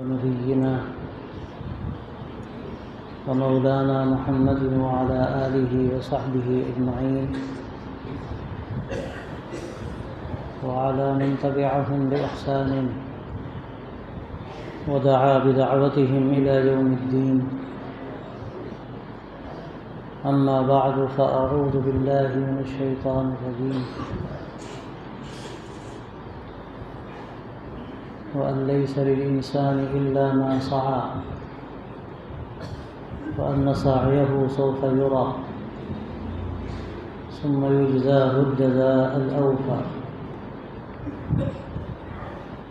نبينا ومولانا محمد وعلى آله وصحبه أجمعين وعلى من تبعهم بإحسان ودعا بدعوتهم إلى يوم الدين. أما بعد فأعوذ بالله من الشيطان الرجيم. وأن ليس للإنسان إلا ما سعى وأن سعيه سوف يرى ثم يجزاه الجزاء الأوفى.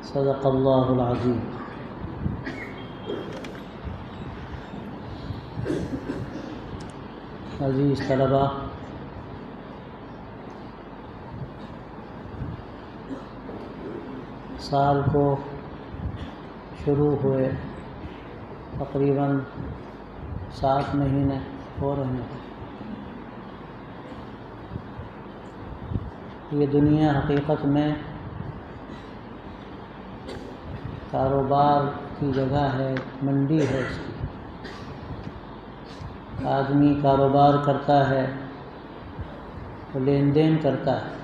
صدق الله العظيم. عزیز طلباء، سال کو شروع ہوئے تقریباً 7 مہینے ہو رہے ہیں. یہ دنیا حقیقت میں کاروبار کی جگہ ہے، منڈی ہے. اس کی آدمی کاروبار کرتا ہے تو لین دین کرتا ہے،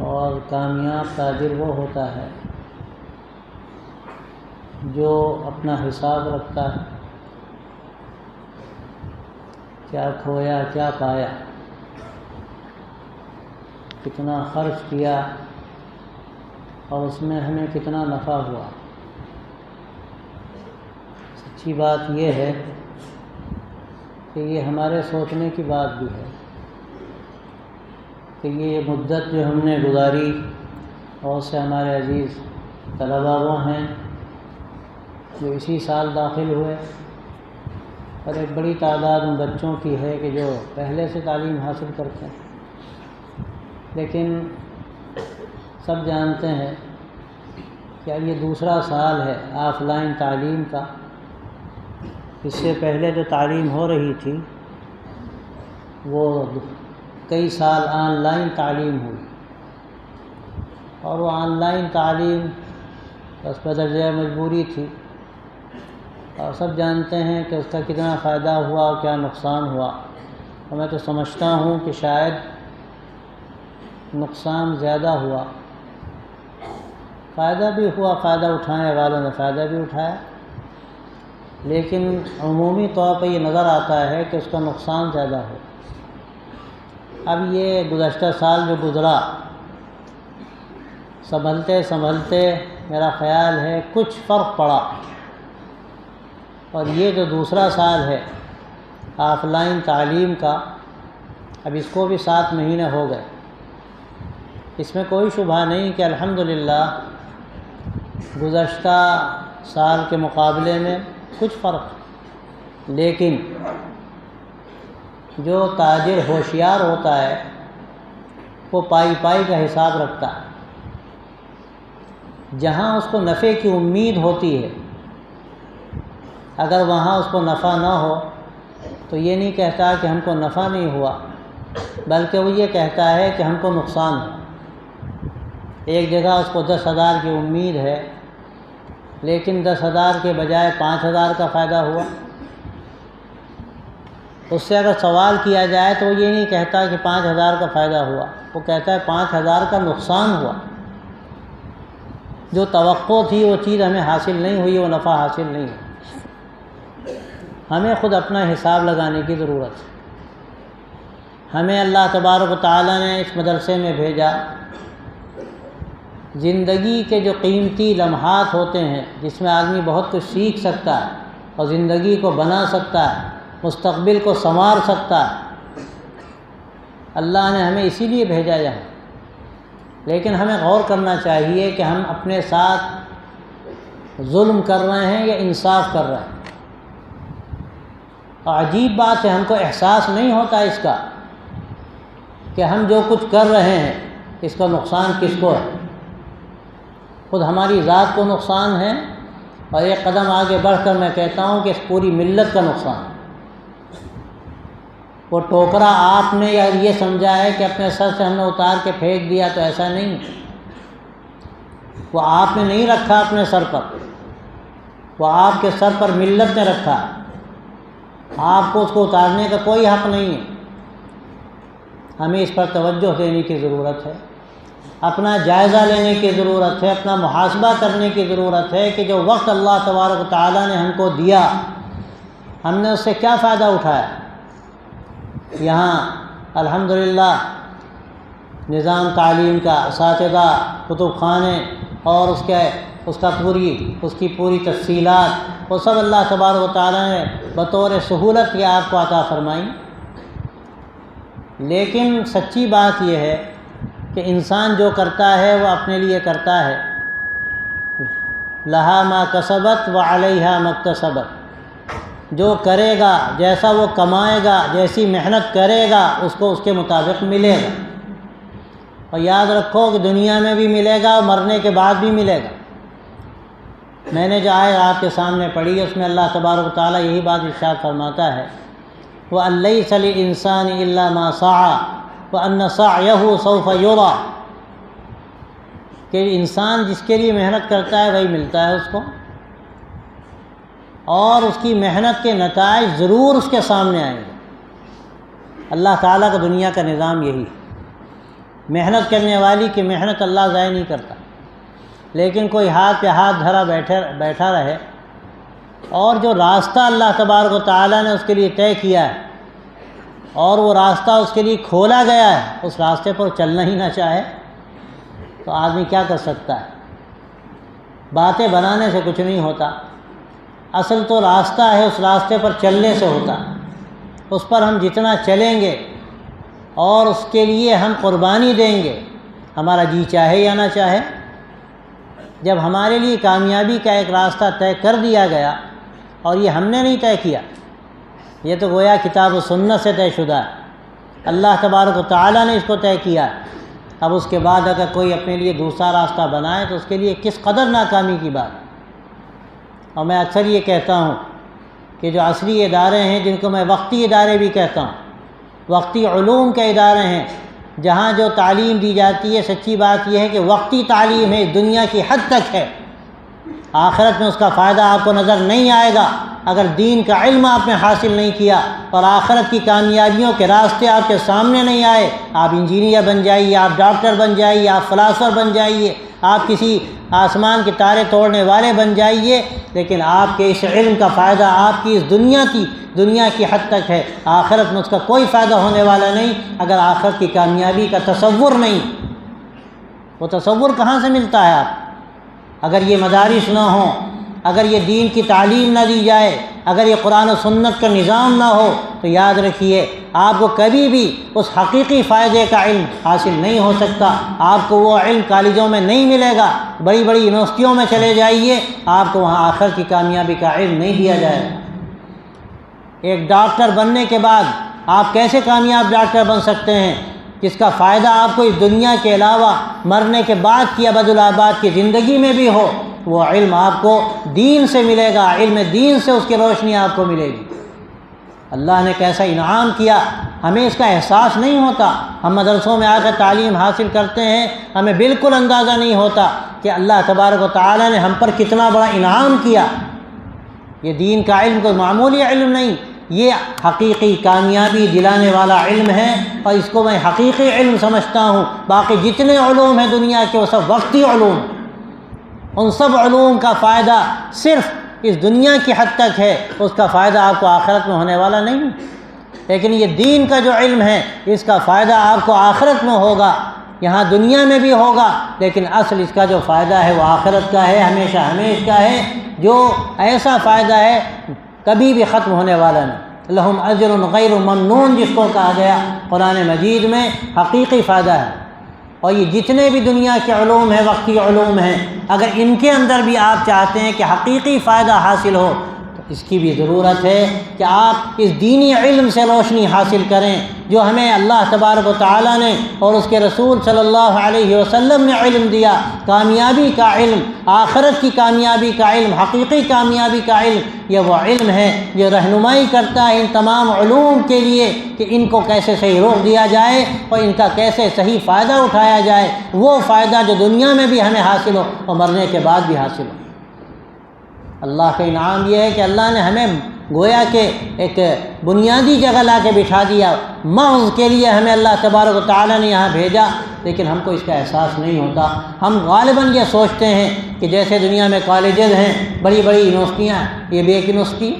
اور کامیاب تاجر وہ ہوتا ہے جو اپنا حساب رکھتا ہے، کیا کھویا کیا پایا، کتنا خرچ کیا اور اس میں ہمیں کتنا نفع ہوا. سچی بات یہ ہے کہ یہ ہمارے سوچنے کی بات بھی ہے کہ یہ مدت جو ہم نے گزاری، اور سے ہمارے عزیز طلباء وہ ہیں جو اسی سال داخل ہوئے، اور ایک بڑی تعداد ان بچوں کی ہے کہ جو پہلے سے تعلیم حاصل کرتے ہیں. لیکن سب جانتے ہیں کہ یہ دوسرا سال ہے آف لائن تعلیم کا. اس سے پہلے جو تعلیم ہو رہی تھی وہ کئی سال آن لائن تعلیم ہوئی، اور وہ آن لائن تعلیم بس بدرجہ مجبوری تھی، اور سب جانتے ہیں کہ اس کا کتنا فائدہ ہوا اور کیا نقصان ہوا. اور میں تو سمجھتا ہوں کہ شاید نقصان زیادہ ہوا. فائدہ بھی ہوا، فائدہ اٹھانے والوں نے فائدہ بھی اٹھایا، لیکن عمومی طور پہ یہ نظر آتا ہے کہ اس کا نقصان زیادہ ہو. اب یہ گزشتہ سال جو گزرا، سنبھلتے سنبھلتے میرا خیال ہے کچھ فرق پڑا، اور یہ جو دوسرا سال ہے آف لائن تعلیم کا، اب اس کو بھی 7 مہینے ہو گئے. اس میں کوئی شبہ نہیں کہ الحمدللہ گزشتہ سال کے مقابلے میں کچھ فرق، لیکن جو تاجر ہوشیار ہوتا ہے وہ پائی پائی کا حساب رکھتا ہے. جہاں اس کو نفع کی امید ہوتی ہے، اگر وہاں اس کو نفع نہ ہو تو یہ نہیں کہتا کہ ہم کو نفع نہیں ہوا، بلکہ وہ یہ کہتا ہے کہ ہم کو نقصان ہے. ایک جگہ اس کو 10,000 کی امید ہے، لیکن 10,000 کے بجائے 5,000 کا فائدہ ہوا. اس سے اگر سوال کیا جائے تو وہ یہ نہیں کہتا کہ 5,000 کا فائدہ ہوا، وہ کہتا ہے 5,000 کا نقصان ہوا. جو توقع تھی وہ چیز ہمیں حاصل نہیں ہوئی، وہ نفع حاصل نہیں ہوا. ہمیں خود اپنا حساب لگانے کی ضرورت ہے. ہمیں اللہ تبارک و تعالیٰ نے اس مدرسے میں بھیجا. زندگی کے جو قیمتی لمحات ہوتے ہیں جس میں آدمی بہت کچھ سیکھ سکتا ہے اور زندگی کو بنا سکتا ہے، مستقبل کو سنوار سکتا ہے، اللہ نے ہمیں اسی لیے بھیجا یہاں. لیکن ہمیں غور کرنا چاہیے کہ ہم اپنے ساتھ ظلم کر رہے ہیں یا انصاف کر رہے ہیں. اور عجیب بات ہے، ہم کو احساس نہیں ہوتا اس کا کہ ہم جو کچھ کر رہے ہیں اس کا نقصان کس کو ہے. خود ہماری ذات کو نقصان ہے، اور ایک قدم آگے بڑھ کر میں کہتا ہوں کہ اس پوری ملت کا نقصان. وہ ٹوکرا آپ نے یا یہ سمجھا ہے کہ اپنے سر سے ہم نے اتار کے پھینک دیا، تو ایسا نہیں. وہ آپ نے نہیں رکھا اپنے سر پر، وہ آپ کے سر پر ملت نے رکھا، آپ کو اس کو اتارنے کا کوئی حق نہیں ہے۔ ہمیں اس پر توجہ دینے کی ضرورت ہے، اپنا جائزہ لینے کی ضرورت ہے، اپنا محاسبہ کرنے کی ضرورت ہے کہ جو وقت اللہ تبارک و تعالیٰ نے ہم کو دیا، ہم نے اس سے کیا فائدہ اٹھایا۔ یہاں الحمدللہ نظام تعلیم کا، اساتذہ، کتب خانے اور اس کی پوری تفصیلات وہ سب اللہ تبارک و تعالیٰ نے بطور سہولت یہ آپ کو عطا فرمائی۔ لیکن سچی بات یہ ہے کہ انسان جو کرتا ہے وہ اپنے لیے کرتا ہے، لہا ما کسبت وعلیہا ما اکتسبت، جو کرے گا، جیسا وہ کمائے گا، جیسی محنت کرے گا اس کو اس کے مطابق ملے گا۔ اور یاد رکھو کہ دنیا میں بھی ملے گا اور مرنے کے بعد بھی ملے گا۔ میں نے جو آیت آپ کے سامنے پڑھی اس میں اللہ تبارک و تعالیٰ یہی بات ارشاد فرماتا ہے، وَأَن لَّيْسَ لِلْإِنسَانِ إِلَّا مَا سَعَىٰ وَأَنَّ سَعْيَهُ سَوْفَ يُرَىٰ، کہ انسان جس کے لیے محنت کرتا ہے وہی ملتا ہے اس کو، اور اس کی محنت کے نتائج ضرور اس کے سامنے آئیں گے۔ اللہ تعالیٰ کا دنیا کا نظام یہی ہے، محنت کرنے والی کی محنت اللہ ضائع نہیں کرتا، لیکن کوئی ہاتھ پہ ہاتھ دھرا بیٹھا رہے اور جو راستہ اللہ تبارک و تعالیٰ نے اس کے لیے طے کیا ہے اور وہ راستہ اس کے لیے کھولا گیا ہے، اس راستے پر چلنا ہی نہ چاہے تو آدمی کیا کر سکتا ہے۔ باتیں بنانے سے کچھ نہیں ہوتا، اصل تو راستہ ہے، اس راستے پر چلنے سے ہوتا۔ اس پر ہم جتنا چلیں گے اور اس کے لیے ہم قربانی دیں گے، ہمارا جی چاہے یا نہ چاہے۔ جب ہمارے لیے کامیابی کا ایک راستہ طے کر دیا گیا اور یہ ہم نے نہیں طے کیا، یہ تو گویا کتاب و سنت سے طے شدہ ہے، اللہ تبارک و تعالیٰ نے اس کو طے کیا۔ اب اس کے بعد اگر کوئی اپنے لیے دوسرا راستہ بنائے تو اس کے لیے کس قدر ناکامی کی بات۔ اور میں اکثر یہ کہتا ہوں کہ جو عصری ادارے ہیں، جن کو میں وقتی ادارے بھی کہتا ہوں، وقتی علوم کے ادارے ہیں، جہاں جو تعلیم دی جاتی ہے، سچی بات یہ ہے کہ وقتی تعلیم ہے، دنیا کی حد تک ہے، آخرت میں اس کا فائدہ آپ کو نظر نہیں آئے گا اگر دین کا علم آپ نے حاصل نہیں کیا اور آخرت کی کامیابیوں کے راستے آپ کے سامنے نہیں آئے۔ آپ انجینئر بن جائیے، آپ ڈاکٹر بن جائیے، آپ فلاسفر بن جائیے، آپ کسی آسمان کے تارے توڑنے والے بن جائیے، لیکن آپ کے اس علم کا فائدہ آپ کی اس دنیا کی حد تک ہے، آخرت میں اس کا کوئی فائدہ ہونے والا نہیں اگر آخرت کی کامیابی کا تصور نہیں۔ وہ تصور کہاں سے ملتا ہے آپ؟ اگر یہ مدارس نہ ہوں، اگر یہ دین کی تعلیم نہ دی جائے، اگر یہ قرآن و سنت کا نظام نہ ہو تو یاد رکھیے آپ کو کبھی بھی اس حقیقی فائدے کا علم حاصل نہیں ہو سکتا۔ آپ کو وہ علم کالجوں میں نہیں ملے گا، بڑی بڑی یونیورسٹیوں میں چلے جائیے، آپ کو وہاں آخرت کی کامیابی کا علم نہیں دیا جائے گا۔ ایک ڈاکٹر بننے کے بعد آپ کیسے کامیاب ڈاکٹر بن سکتے ہیں جس کا فائدہ آپ کو اس دنیا کے علاوہ مرنے کے بعد کی ابدالآباد کی زندگی میں بھی ہو؟ وہ علم آپ کو دین سے ملے گا، علم دین سے اس کی روشنی آپ کو ملے گی۔ اللہ نے کیسا انعام کیا، ہمیں اس کا احساس نہیں ہوتا۔ ہم مدرسوں میں آ کر تعلیم حاصل کرتے ہیں، ہمیں بالکل اندازہ نہیں ہوتا کہ اللہ تبارک و تعالیٰ نے ہم پر کتنا بڑا انعام کیا۔ یہ دین کا علم کوئی معمولی علم نہیں، یہ حقیقی کامیابی دلانے والا علم ہے، اور اس کو میں حقیقی علم سمجھتا ہوں۔ باقی جتنے علوم ہیں دنیا کے وہ سب وقتی علوم، ان سب علوم کا فائدہ صرف اس دنیا کی حد تک ہے، اس کا فائدہ آپ کو آخرت میں ہونے والا نہیں۔ لیکن یہ دین کا جو علم ہے اس کا فائدہ آپ کو آخرت میں ہوگا، یہاں دنیا میں بھی ہوگا، لیکن اصل اس کا جو فائدہ ہے وہ آخرت کا ہے، ہمیشہ ہمیشہ کا ہے، جو ایسا فائدہ ہے کبھی بھی ختم ہونے والا نہیں۔ لہم اجر غیر ممنون جس کو کہا گیا قرآن مجید میں، حقیقی فائدہ ہے۔ اور یہ جتنے بھی دنیا کے علوم ہیں، وقتی علوم ہیں، اگر ان کے اندر بھی آپ چاہتے ہیں کہ حقیقی فائدہ حاصل ہو تو اس کی بھی ضرورت ہے کہ آپ اس دینی علم سے روشنی حاصل کریں جو ہمیں اللہ تبارک و تعالیٰ نے اور اس کے رسول صلی اللہ علیہ وسلم نے علم دیا، کامیابی کا علم، آخرت کی کامیابی کا علم، حقیقی کامیابی کا علم۔ یہ وہ علم ہے جو رہنمائی کرتا ہے ان تمام علوم کے لیے کہ ان کو کیسے صحیح رخ دیا جائے اور ان کا کیسے صحیح فائدہ اٹھایا جائے، وہ فائدہ جو دنیا میں بھی ہمیں حاصل ہو اور مرنے کے بعد بھی حاصل ہو۔ اللہ کا انعام یہ ہے کہ اللہ نے ہمیں گویا کہ ایک بنیادی جگہ لا کے بٹھا دیا، محض کے لیے ہمیں اللہ تبارک و تعالیٰ نے یہاں بھیجا، لیکن ہم کو اس کا احساس نہیں ہوتا۔ ہم غالباً یہ سوچتے ہیں کہ جیسے دنیا میں کالجز ہیں، بڑی بڑی یونیورسٹیاں، یہ بھی ایک یونیورسٹی۔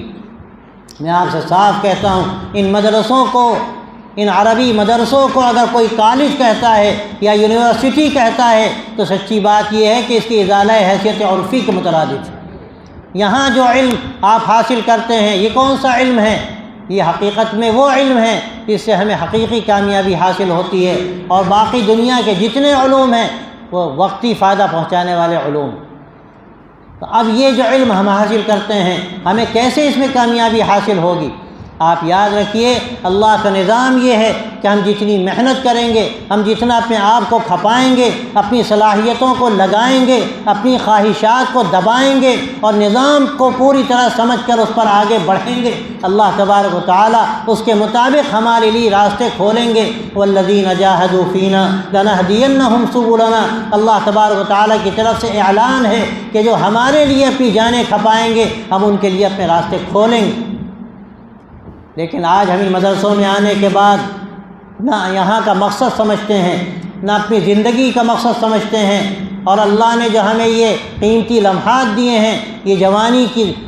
میں آپ سے صاف کہتا ہوں، ان مدرسوں کو، ان عربی مدرسوں کو اگر کوئی کالج کہتا ہے یا یونیورسٹی کہتا ہے تو سچی بات یہ ہے کہ اس کی ازالہ حیثیت عرفی کے مترادف ہے۔ یہاں جو علم آپ حاصل کرتے ہیں یہ کون سا علم ہے؟ یہ حقیقت میں وہ علم ہے جس سے ہمیں حقیقی کامیابی حاصل ہوتی ہے، اور باقی دنیا کے جتنے علوم ہیں وہ وقتی فائدہ پہنچانے والے علوم۔ تو اب یہ جو علم ہم حاصل کرتے ہیں ہمیں کیسے اس میں کامیابی حاصل ہوگی؟ آپ یاد رکھیے، اللہ کا نظام یہ ہے کہ ہم جتنی محنت کریں گے، ہم جتنا اپنے آپ کو کھپائیں گے، اپنی صلاحیتوں کو لگائیں گے، اپنی خواہشات کو دبائیں گے اور نظام کو پوری طرح سمجھ کر اس پر آگے بڑھیں گے، اللہ تبارک و تعالیٰ اس کے مطابق ہمارے لیے راستے کھولیں گے۔ والذین جاہدوا فینا لنہدینہم سبلنا، اللہ تبارک و تعالیٰ کی طرف سے اعلان ہے کہ جو ہمارے لیے اپنی جانیں کھپائیں گے ہم ان کے لیے اپنے راستے کھولیں گے۔ لیکن آج ہم ان مدرسوں میں آنے کے بعد نہ یہاں کا مقصد سمجھتے ہیں، نہ اپنی زندگی کا مقصد سمجھتے ہیں، اور اللہ نے جو ہمیں یہ قیمتی لمحات دیے ہیں، یہ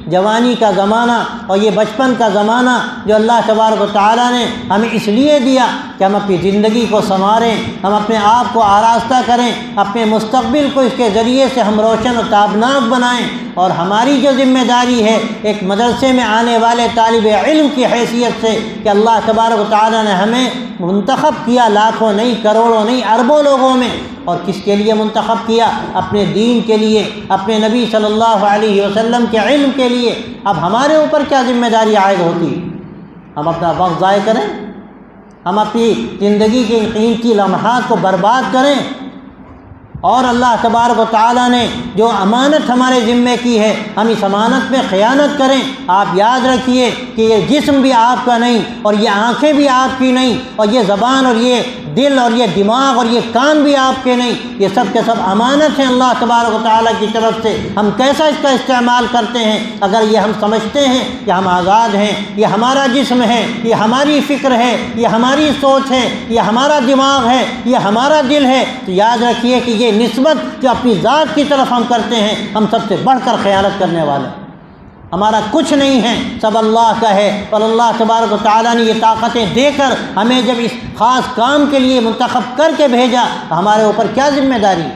جوانی کا زمانہ اور یہ بچپن کا زمانہ جو اللہ تبارک و تعالیٰ نے ہمیں اس لیے دیا کہ ہم اپنی زندگی کو سنواریں، ہم اپنے آپ کو آراستہ کریں، اپنے مستقبل کو اس کے ذریعے سے ہم روشن و تابناک بنائیں۔ اور ہماری جو ذمہ داری ہے ایک مدرسے میں آنے والے طالب علم کی حیثیت سے کہ اللہ تبارک و تعالیٰ نے ہمیں منتخب کیا لاکھوں نہیں، کروڑوں نہیں، اربوں لوگوں میں، اور کس کے لیے منتخب کیا؟ اپنے دین کے لیے، اپنے نبی صلی اللہ علیہ وسلم کے علم کے لیے۔ اب ہمارے اوپر کیا ذمہ داری عائد ہوتی ہے؟ ہم اپنا وقت ضائع کریں، ہم اپنی زندگی کے قیمتی لمحات کو برباد کریں، اور اللہ تبارک و تعالیٰ نے جو امانت ہمارے ذمے کی ہے ہم اس امانت میں خیانت کریں۔ آپ یاد رکھیے کہ یہ جسم بھی آپ کا نہیں، اور یہ آنکھیں بھی آپ کی نہیں، اور یہ زبان اور یہ دل اور یہ دماغ اور یہ کان بھی آپ کے نہیں، یہ سب کے سب امانت ہیں اللہ تبارک و تعالیٰ کی طرف سے۔ ہم کیسا اس کا استعمال کرتے ہیں؟ اگر یہ ہم سمجھتے ہیں کہ ہم آزاد ہیں، یہ ہمارا جسم ہے، یہ ہماری فکر ہے، یہ ہماری سوچ ہے، یہ ہمارا دماغ ہے، یہ ہمارا دل ہے، تو یاد رکھیے کہ یہ نسبت جو اپنی ذات کی طرف ہم کرتے ہیں ہم سب سے بڑھ کر خیانت کرنے والے ہیں۔ ہمارا کچھ نہیں ہے، سب اللہ کا ہے، اور اللہ تبارک و تعالیٰ نے یہ طاقتیں دے کر ہمیں جب اس خاص کام کے لیے منتخب کر کے بھیجا تو ہمارے اوپر کیا ذمہ داری؟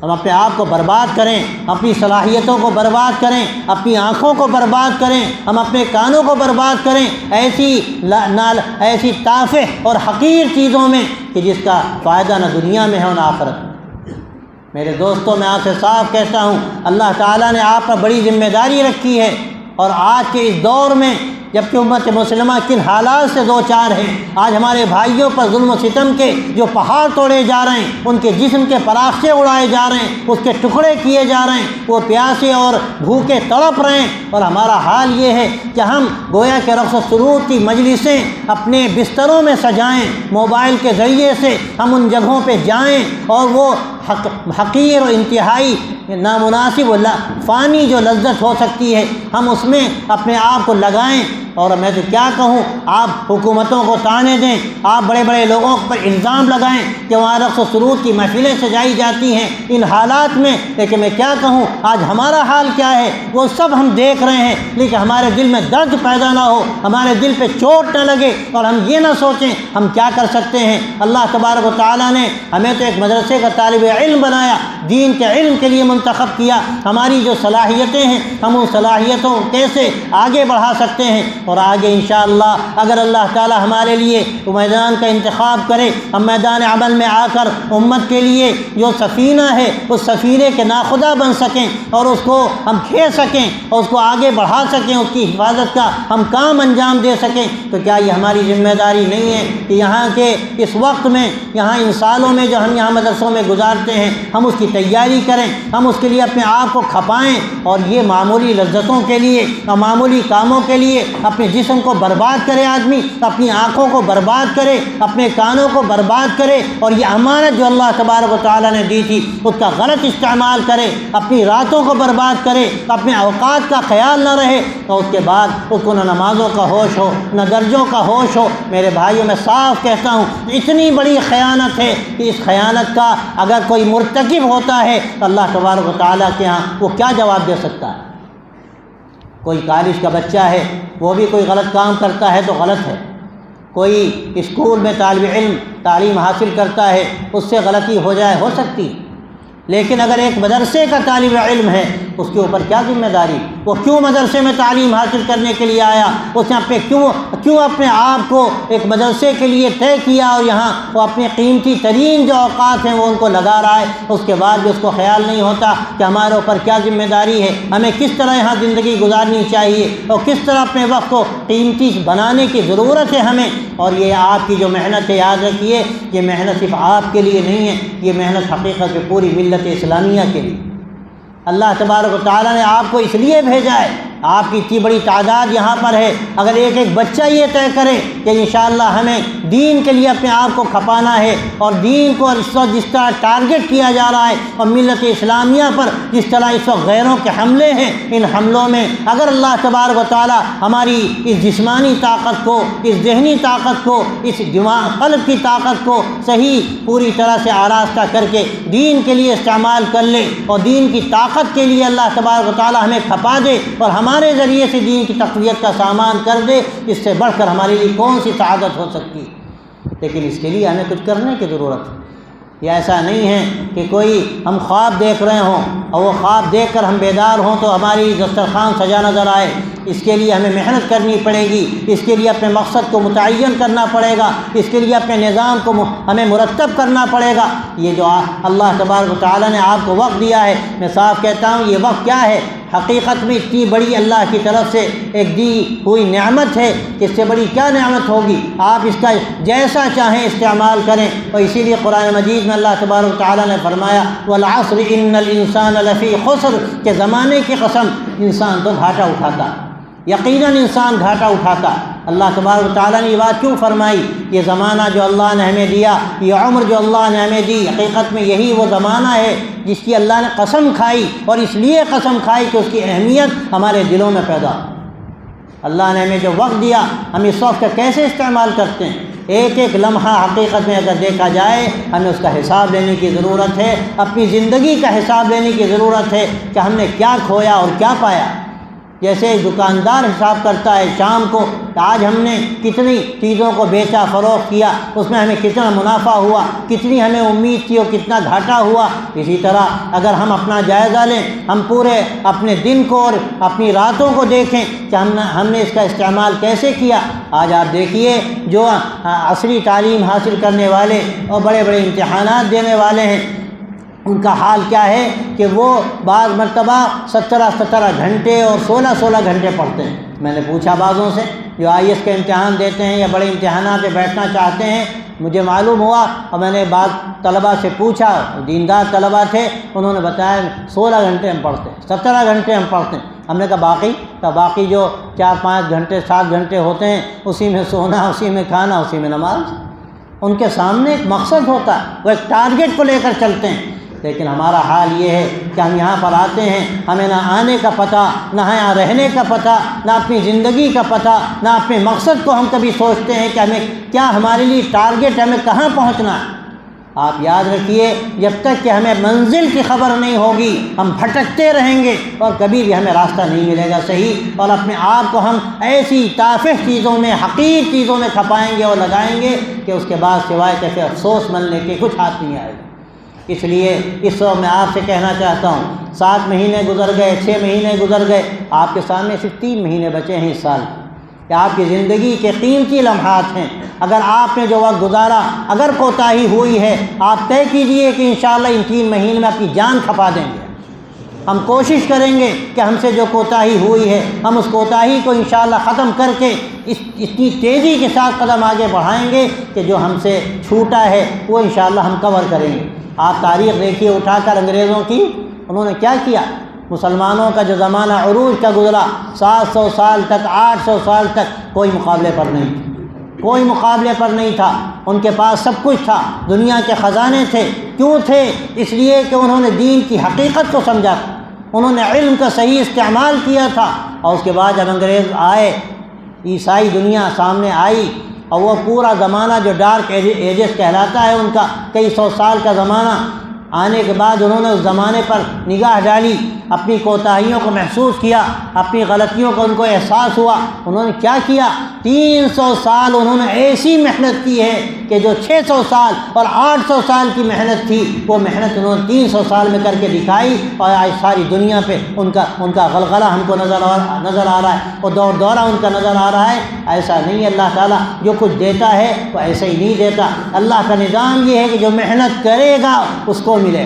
ہم اپنے آپ کو برباد کریں، اپنی صلاحیتوں کو برباد کریں، اپنی آنکھوں کو برباد کریں، ہم اپنے کانوں کو برباد کریں ایسی تافہ اور حقیر چیزوں میں کہ جس کا فائدہ نہ دنیا میں ہے نہ آخرت میں۔ میرے دوستوں، میں آپ سے صاف کہتا ہوں، اللہ تعالیٰ نے آپ پر بڑی ذمہ داری رکھی ہے، اور آج کے اس دور میں جبکہ امت مسلمہ کن حالات سے دو چار ہیں، آج ہمارے بھائیوں پر ظلم و ستم کے جو پہاڑ توڑے جا رہے ہیں، ان کے جسم کے پراخچے اڑائے جا رہے ہیں، اس کے ٹکڑے کیے جا رہے ہیں، وہ پیاسے اور بھوکے تڑپ رہے ہیں، اور ہمارا حال یہ ہے کہ ہم گویا کہ رقص و سرود کی مجلسیں اپنے بستروں میں سجائیں، موبائل کے ذریعے سے ہم ان جگہوں پہ جائیں، اور وہ حقیر و انتہائی نامناسب فانی جو لذت ہو سکتی ہے ہم اس میں اپنے آپ کو لگائیں۔ اور میں تو کیا کہوں، آپ حکومتوں کو طعنے دیں، آپ بڑے بڑے لوگوں پر الزام لگائیں کہ وہاں رقص و سرود کی محفلیں سجائی جاتی ہیں ان حالات میں، لیکن میں کیا کہوں آج ہمارا حال کیا ہے وہ سب ہم دیکھ رہے ہیں، لیکن ہمارے دل میں درد پیدا نہ ہو، ہمارے دل پہ چوٹ نہ لگے، اور ہم یہ نہ سوچیں ہم کیا کر سکتے ہیں۔ اللہ تبارک و تعالیٰ نے ہمیں تو ایک مدرسے کا طالب علم بنایا، دین کے علم کے لیے منتخب کیا، ہماری جو صلاحیتیں ہیں ہم ان صلاحیتوں کو کیسے آگے بڑھا سکتے ہیں اور آگے انشاءاللہ اگر اللہ تعالی ہمارے لیے تو میدان کا انتخاب کرے، ہم میدان عمل میں آ کر امت کے لیے جو سفینہ ہے اس سفینے کے ناخدا بن سکیں اور اس کو ہم کھیر سکیں اور اس کو آگے بڑھا سکیں، اس کی حفاظت کا ہم کام انجام دے سکیں، تو کیا یہ ہماری ذمہ داری نہیں ہے کہ یہاں کے اس وقت میں، یہاں ان سالوں میں جو ہم یہاں مدرسوں میں گزارتے ہیں، ہم اس کی تیاری کریں، ہم اس کے لیے اپنے آپ کو کھپائیں، اور یہ معمولی لذتوں کے لیے اور معمولی کاموں کے لیے اپنے جسم کو برباد کرے آدمی، اپنی آنکھوں کو برباد کرے، اپنے کانوں کو برباد کرے، اور یہ امانت جو اللہ تبارک و تعالیٰ نے دی تھی اس کا غلط استعمال کرے، اپنی راتوں کو برباد کرے، اپنے اوقات کا خیال نہ رہے، اور اس کے بعد اس کو نہ نمازوں کا ہوش ہو نہ درجوں کا ہوش ہو۔ میرے بھائیوں میں صاف کہتا ہوں، اتنی بڑی خیانت ہے کہ اس خیانت کا اگر کوئی مرتکب ہوتا ہے تو اللہ تبارک و تعالیٰ کے ہاں وہ کیا جواب دے سکتا ہے؟ کوئی کالج کا بچہ ہے، وہ بھی کوئی غلط کام کرتا ہے تو غلط ہے، کوئی اسکول میں طالب علم تعلیم حاصل کرتا ہے، اس سے غلطی ہو سکتی ہے، لیکن اگر ایک مدرسے کا طالب علم ہے اس کے اوپر کیا ذمہ داری؟ وہ کیوں مدرسے میں تعلیم حاصل کرنے کے لیے آیا؟ اس نے کیوں اپنے آپ کو ایک مدرسے کے لیے طے کیا، اور یہاں وہ اپنے قیمتی ترین جو اوقات ہیں وہ ان کو لگا رہا ہے، اس کے بعد بھی اس کو خیال نہیں ہوتا کہ ہمارے اوپر کیا ذمہ داری ہے، ہمیں کس طرح یہاں زندگی گزارنی چاہیے اور کس طرح اپنے وقت کو قیمتی بنانے کی ضرورت ہے ہمیں۔ اور یہ آپ کی جو محنت ہے، یاد رکھیے یہ محنت صرف آپ کے لیے نہیں ہے، یہ محنت حقیقت میں پوری ملت اسلامیہ کے لیے۔ اللہ تبارک و تعالیٰ نے آپ کو اس لیے بھیجا ہے، آپ کی اتنی بڑی تعداد یہاں پر ہے، اگر ایک ایک بچہ یہ طے کرے کہ انشاءاللہ ہمیں دین کے لیے اپنے آپ کو کھپانا ہے، اور دین کو اس وقت جس طرح ٹارگٹ کیا جا رہا ہے اور ملت اسلامیہ پر جس طرح اس وقت غیروں کے حملے ہیں، ان حملوں میں اگر اللہ تبارک و تعالیٰ ہماری اس جسمانی طاقت کو، اس ذہنی طاقت کو، اس قلب کی طاقت کو صحیح پوری طرح سے آراستہ کر کے دین کے لیے استعمال کر لے، اور دین کی طاقت کے لیے اللہ تبارک و تعالیٰ ہمیں کھپا دے اور ہمارے ذریعے سے دین کی تقویت کا سامان کر دے، اس سے بڑھ کر ہمارے لیے کون سی سعادت ہو سکتی ہے؟ لیکن اس کے لیے ہمیں کچھ کرنے کی ضرورت ہے۔ یہ ایسا نہیں ہے کہ کوئی ہم خواب دیکھ رہے ہوں اور وہ خواب دیکھ کر ہم بیدار ہوں تو ہماری دسترخوان سجا نظر آئے۔ اس کے لیے ہمیں محنت کرنی پڑے گی، اس کے لیے اپنے مقصد کو متعین کرنا پڑے گا، اس کے لیے اپنے نظام کو ہمیں مرتب کرنا پڑے گا۔ یہ جو اللہ تبارک و تعالیٰ نے آپ کو وقت دیا ہے، میں صاف کہتا ہوں یہ وقت کیا ہے؟ حقیقت میں اتنی بڑی اللہ کی طرف سے ایک دی ہوئی نعمت ہے، اس سے بڑی کیا نعمت ہوگی؟ آپ اس کا جیسا چاہیں استعمال کریں، اور اسی لیے قرآن مجید میں اللہ تبارک و تعالیٰ نے فرمایا والعصر ان الانسان لفی خسر، کہ زمانے کی قسم انسان تو گھاٹا اٹھاتا، یقیناً انسان گھاٹا اٹھاتا۔ اللہ تبارک و تعالیٰ نے یہ بات کیوں فرمائی؟ یہ زمانہ جو اللہ نے ہمیں دیا، یہ عمر جو اللہ نے ہمیں دی، حقیقت میں یہی وہ زمانہ ہے جس کی اللہ نے قسم کھائی، اور اس لیے قسم کھائی کہ اس کی اہمیت ہمارے دلوں میں پیدا ہو۔ اللہ نے ہمیں جو وقت دیا، ہم اس وقت کا کیسے استعمال کرتے ہیں؟ ایک ایک لمحہ حقیقت میں اگر دیکھا جائے ہمیں اس کا حساب لینے کی ضرورت ہے، اپنی زندگی کا حساب لینے کی ضرورت ہے کہ ہم نے کیا کھویا اور کیا پایا۔ جیسے ایک دکاندار حساب کرتا ہے شام کو کہ آج ہم نے کتنی چیزوں کو بیچا فروخت کیا، اس میں ہمیں کتنا منافع ہوا، کتنی ہمیں امید تھی اور کتنا گھاٹا ہوا۔ اسی طرح اگر ہم اپنا جائزہ لیں، ہم پورے اپنے دن کو اور اپنی راتوں کو دیکھیں کہ ہم نے اس کا استعمال کیسے کیا۔ آج آپ دیکھیے جو عصری تعلیم حاصل کرنے والے اور بڑے بڑے امتحانات دینے والے ہیں، ان کا حال کیا ہے کہ وہ بعض مرتبہ 17 گھنٹے اور 16 گھنٹے پڑھتے ہیں۔ میں نے پوچھا بعضوں سے جو IAS کا امتحان دیتے ہیں یا بڑے امتحانات میں بیٹھنا چاہتے ہیں، مجھے معلوم ہوا اور میں نے بعض طلباء سے پوچھا، دیندار طلباء تھے، انہوں نے بتایا 16 گھنٹے ہم پڑھتے ہیں، 17 گھنٹے ہم پڑھتے ہیں۔ ہم نے کہا باقی جو 4-5 گھنٹے 7 گھنٹے ہوتے ہیں اسی میں سونا، اسی میں کھانا، اسی میں نماز۔ ان کے سامنے ایک مقصد ہوتا ہے، وہ ایک ٹارگٹ کو لے کر چلتے ہیں۔ لیکن ہمارا حال یہ ہے کہ ہم یہاں پر آتے ہیں، ہمیں نہ آنے کا پتہ، نہ یہاں رہنے کا پتہ، نہ اپنی زندگی کا پتہ، نہ اپنے مقصد کو ہم کبھی سوچتے ہیں کہ ہمیں کیا ہمارے لیے ٹارگٹ، ہمیں کہاں پہنچنا ہے۔ آپ یاد رکھیے جب تک کہ ہمیں منزل کی خبر نہیں ہوگی ہم بھٹکتے رہیں گے اور کبھی بھی ہمیں راستہ نہیں ملے گا صحیح، اور اپنے آپ کو ہم ایسی تافہ چیزوں میں، حقیر چیزوں میں کھپائیں گے اور لگائیں گے کہ اس کے بعد سوائے کہ افسوس ملنے کے کچھ ہاتھ نہیں آئے گا۔ اس لیے اس وقت میں آپ سے کہنا چاہتا ہوں 7 مہینے گزر گئے، 6 مہینے گزر گئے، آپ کے سامنے صرف 3 مہینے بچے ہیں اس سال۔ کہ آپ کی زندگی کے قیمتی لمحات ہیں، اگر آپ نے جو وقت گزارا اگر کوتاہی ہوئی ہے، آپ طے کیجئے کہ انشاءاللہ ان 3 مہینے میں اپنی جان کھپا دیں گے۔ ہم کوشش کریں گے کہ ہم سے جو کوتاہی ہوئی ہے ہم اس کوتاہی کو انشاءاللہ ختم کر کے اتنی تیزی کے ساتھ قدم آگے بڑھائیں گے کہ جو ہم سے چھوٹا ہے وہ انشاءاللہ ہم کور کریں گے۔ آپ تاریخ دیکھیے اٹھا کر انگریزوں کی، انہوں نے کیا کیا؟ مسلمانوں کا جو زمانہ عروج کا گزرا 700 سال تک 800 سال تک کوئی مقابلے پر نہیں تھا، کوئی مقابلے پر نہیں تھا۔ ان کے پاس سب کچھ تھا، دنیا کے خزانے تھے۔ کیوں تھے؟ اس لیے کہ انہوں نے دین کی حقیقت کو سمجھا تھا، انہوں نے علم کا صحیح استعمال کیا تھا۔ اور اس کے بعد جب انگریز آئے، عیسائی دنیا سامنے آئی، اور وہ پورا زمانہ جو ڈارک ایجز کہلاتا ہے ان کا کئی 100 سال کا زمانہ آنے کے بعد انہوں نے اس زمانے پر نگاہ ڈالی، اپنی کوتاہیوں کو محسوس کیا، اپنی غلطیوں کو ان کو احساس ہوا۔ انہوں نے کیا کیا؟ 300 سال انہوں نے ایسی محنت کی ہے کہ جو 600 سال اور 800 سال کی محنت تھی وہ محنت انہوں نے 300 سال میں کر کے دکھائی، اور آج ساری دنیا پہ ان کا غلغلہ ہم کو نظر آ رہا ہے، اور دور دورہ ان کا نظر آ رہا ہے۔ ایسا نہیں ہے، اللہ تعالیٰ جو کچھ دیتا ہے وہ ایسے ہی نہیں دیتا۔ اللہ کا نظام یہ ہے کہ جو محنت کرے گا اس کو ملے،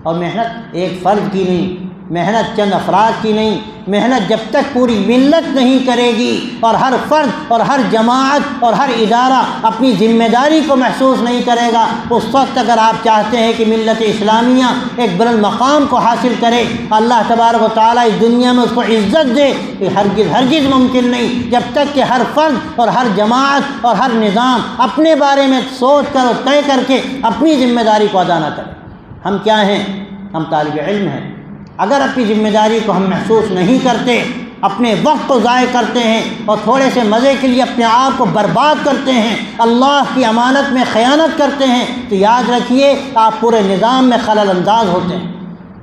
اور محنت ایک فرد کی نہیں، محنت چند افراد کی نہیں، محنت جب تک پوری ملت نہیں کرے گی اور ہر فرد اور ہر جماعت اور ہر ادارہ اپنی ذمہ داری کو محسوس نہیں کرے گا، اس وقت اگر آپ چاہتے ہیں کہ ملت اسلامیہ ایک بلند مقام کو حاصل کرے، اللہ تبارک و تعالیٰ اس دنیا میں اس کو عزت دے، یہ ہرگز ممکن نہیں جب تک کہ ہر فرد اور ہر جماعت اور ہر نظام اپنے بارے میں سوچ کر اور طے کر کے اپنی ذمہ داری کو ادا نہ کرے۔ ہم کیا ہیں؟ ہم طالب علم ہیں۔ اگر اپنی ذمہ داری کو ہم محسوس نہیں کرتے، اپنے وقت کو ضائع کرتے ہیں اور تھوڑے سے مزے کے لیے اپنے آپ کو برباد کرتے ہیں، اللہ کی امانت میں خیانت کرتے ہیں، تو یاد رکھیے آپ پورے نظام میں خلل انداز ہوتے ہیں،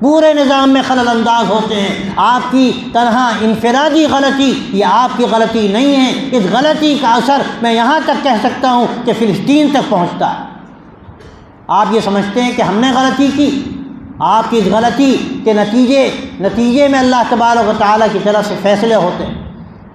پورے نظام میں خلل انداز ہوتے ہیں۔ آپ کی تنہا انفرادی غلطی یہ آپ کی غلطی نہیں ہے، اس غلطی کا اثر میں یہاں تک کہہ سکتا ہوں کہ فلسطین تک پہنچتا ہے۔ آپ یہ سمجھتے ہیں کہ ہم نے غلطی کی، آپ کی اس غلطی کے نتیجے میں اللہ تبارک و تعالیٰ کی طرف سے فیصلے ہوتے ہیں۔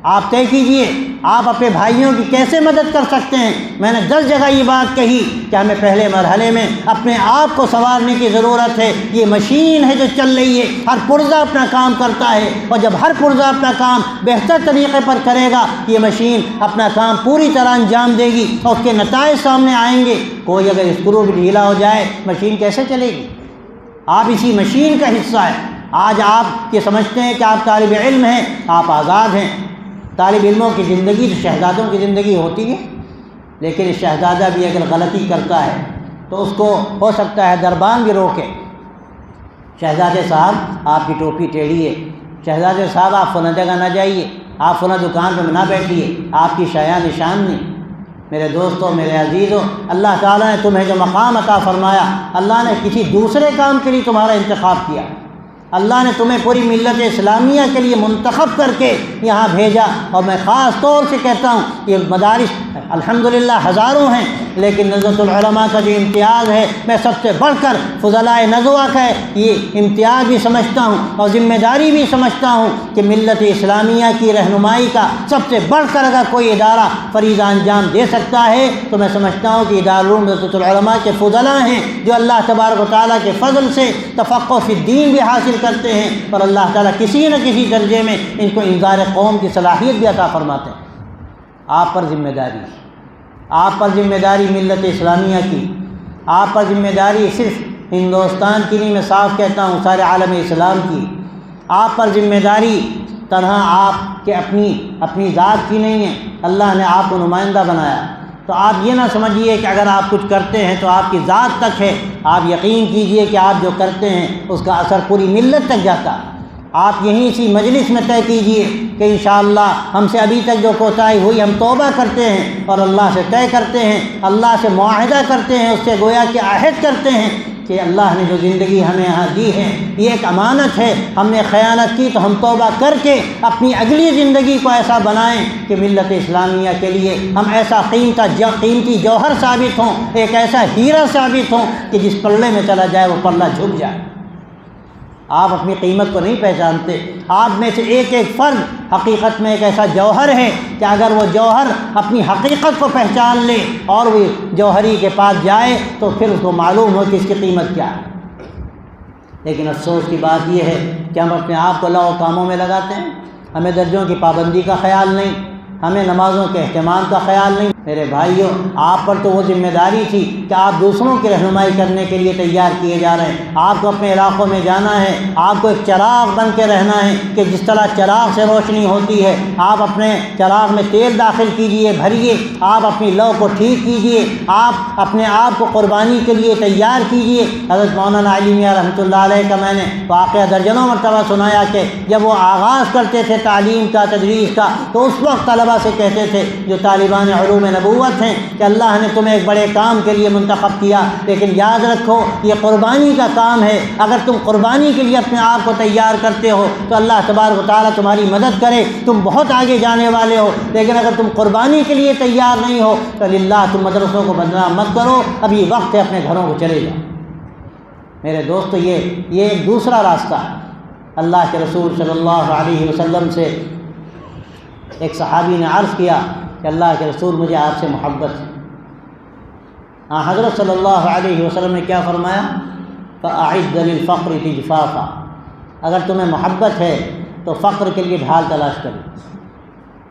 آپ طے کیجئے آپ اپنے بھائیوں کی کیسے مدد کر سکتے ہیں۔ میں نے 10 جگہ یہ بات کہی کہ ہمیں پہلے مرحلے میں اپنے آپ کو سنوارنے کی ضرورت ہے۔ یہ مشین ہے جو چل رہی ہے، ہر پرزہ اپنا کام کرتا ہے، اور جب ہر پرزہ اپنا کام بہتر طریقے پر کرے گا یہ مشین اپنا کام پوری طرح انجام دے گی اور اس کے نتائج سامنے آئیں گے۔ کوئی اگر اسکرو بھی ڈھیلا ہو جائے مشین کیسے چلے گی؟ آپ اسی مشین کا حصہ ہیں۔ آج آپ یہ سمجھتے ہیں کہ آپ طالب علم ہیں، آپ آزاد ہیں۔ طالب علموں کی زندگی تو شہزادوں کی زندگی ہوتی ہے، لیکن اس شہزادہ بھی اگر غلطی کرتا ہے تو اس کو ہو سکتا ہے دربان بھی روکے، شہزادے صاحب آپ کی ٹوپی ٹیڑھی ہے، شہزادے صاحب آپ فلاں جگہ نہ جائیے، آپ فلاں دکان پہ نہ بیٹھیے، آپ کی شایع نشان نہیں۔ میرے دوستوں، میرے عزیزوں، اللہ تعالیٰ نے تمہیں جو مقام عطا فرمایا، اللہ نے کسی دوسرے کام کے لیے تمہارا انتخاب کیا، اللہ نے تمہیں پوری ملت اسلامیہ کے لیے منتخب کر کے یہاں بھیجا۔ اور میں خاص طور سے کہتا ہوں کہ مدارس الحمدللہ ہزاروں ہیں، لیکن نزوۃ العلماء کا جو امتیاز ہے میں سب سے بڑھ کر فضلاء نزوہ کا یہ امتیاز بھی سمجھتا ہوں اور ذمہ داری بھی سمجھتا ہوں کہ ملت اسلامیہ کی رہنمائی کا سب سے بڑھ کر اگر کوئی ادارہ فریضہ انجام دے سکتا ہے تو میں سمجھتا ہوں کہ ادارہ نزوۃ العلماء کے فضلاء ہیں، جو اللہ تبارک و تعالیٰ کے فضل سے تفقہ فی الدین بھی حاصل کرتے ہیں، اور اللہ تعالیٰ کسی نہ کسی درجے میں ان کو انذار قوم کی صلاحیت بھی عطا فرماتے ہیں۔ آپ پر ذمہ داری، آپ پر ذمہ داری ملت اسلامیہ کی، آپ پر ذمہ داری صرف ہندوستان کی نہیں، میں صاف کہتا ہوں سارے عالم اسلام کی۔ آپ پر ذمہ داری تنہا آپ کے اپنی ذات کی نہیں ہے، اللہ نے آپ کو نمائندہ بنایا۔ تو آپ یہ نہ سمجھیے کہ اگر آپ کچھ کرتے ہیں تو آپ کی ذات تک ہے، آپ یقین کیجئے کہ آپ جو کرتے ہیں اس کا اثر پوری ملت تک جاتا ہے۔ آپ یہیں اسی مجلس میں طے کیجئے کہ انشاءاللہ ہم سے ابھی تک جو کوتاہی ہوئی ہم توبہ کرتے ہیں اور اللہ سے طے کرتے ہیں، اللہ سے معاہدہ کرتے ہیں، اس سے گویا کہ عہد کرتے ہیں کہ اللہ نے جو زندگی ہمیں یہاں دی ہے یہ ایک امانت ہے، ہم نے خیانت کی تو ہم توبہ کر کے اپنی اگلی زندگی کو ایسا بنائیں کہ ملت اسلامیہ کے لیے ہم ایسا قیمتی جوہر ثابت ہوں، ایک ایسا ہیرا ثابت ہوں کہ جس پلڑے میں چلا جائے وہ پلڑا جھک جائے۔ آپ اپنی قیمت کو نہیں پہچانتے۔ آپ میں سے ایک ایک فرد حقیقت میں ایک ایسا جوہر ہے کہ اگر وہ جوہر اپنی حقیقت کو پہچان لے اور وہ جوہری کے پاس جائے تو پھر اس کو معلوم ہو کہ اس کی قیمت کیا ہے۔ لیکن افسوس کی بات یہ ہے کہ ہم اپنے آپ کو لغو کاموں میں لگاتے ہیں، ہمیں درجوں کی پابندی کا خیال نہیں، ہمیں نمازوں کے اہتمام کا خیال نہیں۔ میرے بھائیوں، آپ پر تو وہ ذمہ داری تھی کہ آپ دوسروں کی رہنمائی کرنے کے لیے تیار کیے جا رہے ہیں۔ آپ کو اپنے علاقوں میں جانا ہے، آپ کو ایک چراغ بن کے رہنا ہے کہ جس طرح چراغ سے روشنی ہوتی ہے، آپ اپنے چراغ میں تیل داخل کیجئے، بھریے، آپ اپنی لو کو ٹھیک کیجئے، آپ اپنے آپ کو قربانی کے لیے تیار کیجئے۔ حضرت مولانا علی میاں رحمۃ اللہ علیہ کا میں نے واقعہ درجنوں مرتبہ سنایا کہ جب وہ آغاز کرتے تھے تعلیم کا، تدریس کا، تو اس وقت طلبہ سے کہتے تھے جو طالبان علوم نبوت ہیں کہ اللہ نے تمہیں ایک بڑے کام کے لیے منتخب کیا، لیکن یاد رکھو یہ قربانی کا کام ہے۔ اگر تم قربانی کے لیے اپنے آپ کو تیار کرتے ہو تو اللہ تبارک و تعالیٰ تمہاری مدد کرے، تم بہت آگے جانے والے ہو۔ لیکن اگر تم قربانی کے لیے تیار نہیں ہو تو للہ تم مدرسوں کو بدنام مت کرو، اب یہ وقت ہے اپنے گھروں کو چلے جاؤ۔ میرے دوستو، یہ ایک دوسرا راستہ ہے۔ اللہ کے رسول صلی اللہ علیہ وسلم سے ایک صحابی نے عرض کیا کہ اللہ کے رسول مجھے آپ سے محبت ہے۔ حضرت صلی اللہ علیہ وسلم نے کیا فرمایا؟ فَأَعِدَّ لِلْفَقْرِ تِجْفَافًا، اگر تمہیں محبت ہے تو فقر کے لیے ڈھال تلاش کر لو،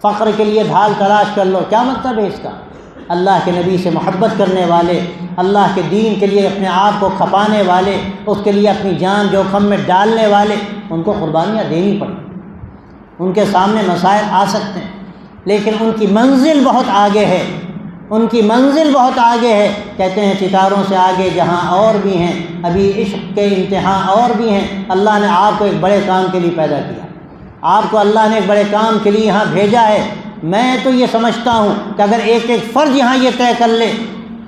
فقر کے لیے ڈھال تلاش کر لو۔ کیا مطلب ہے اس کا؟ اللہ کے نبی سے محبت کرنے والے، اللہ کے دین کے لیے اپنے آپ کو کھپانے والے، اس کے لیے اپنی جان جوخم میں ڈالنے والے، ان کو قربانیاں دینی پڑیں۔ ان کے سامنے مسائل آ سکتے ہیں لیکن ان کی منزل بہت آگے ہے، ان کی منزل بہت آگے ہے۔ کہتے ہیں ستاروں سے آگے جہاں اور بھی ہیں، ابھی عشق کے امتحان اور بھی ہیں۔ اللہ نے آپ کو ایک بڑے کام کے لیے پیدا کیا، آپ کو اللہ نے ایک بڑے کام کے لیے یہاں بھیجا ہے۔ میں تو یہ سمجھتا ہوں کہ اگر ایک ایک فرد یہاں یہ طے کر لے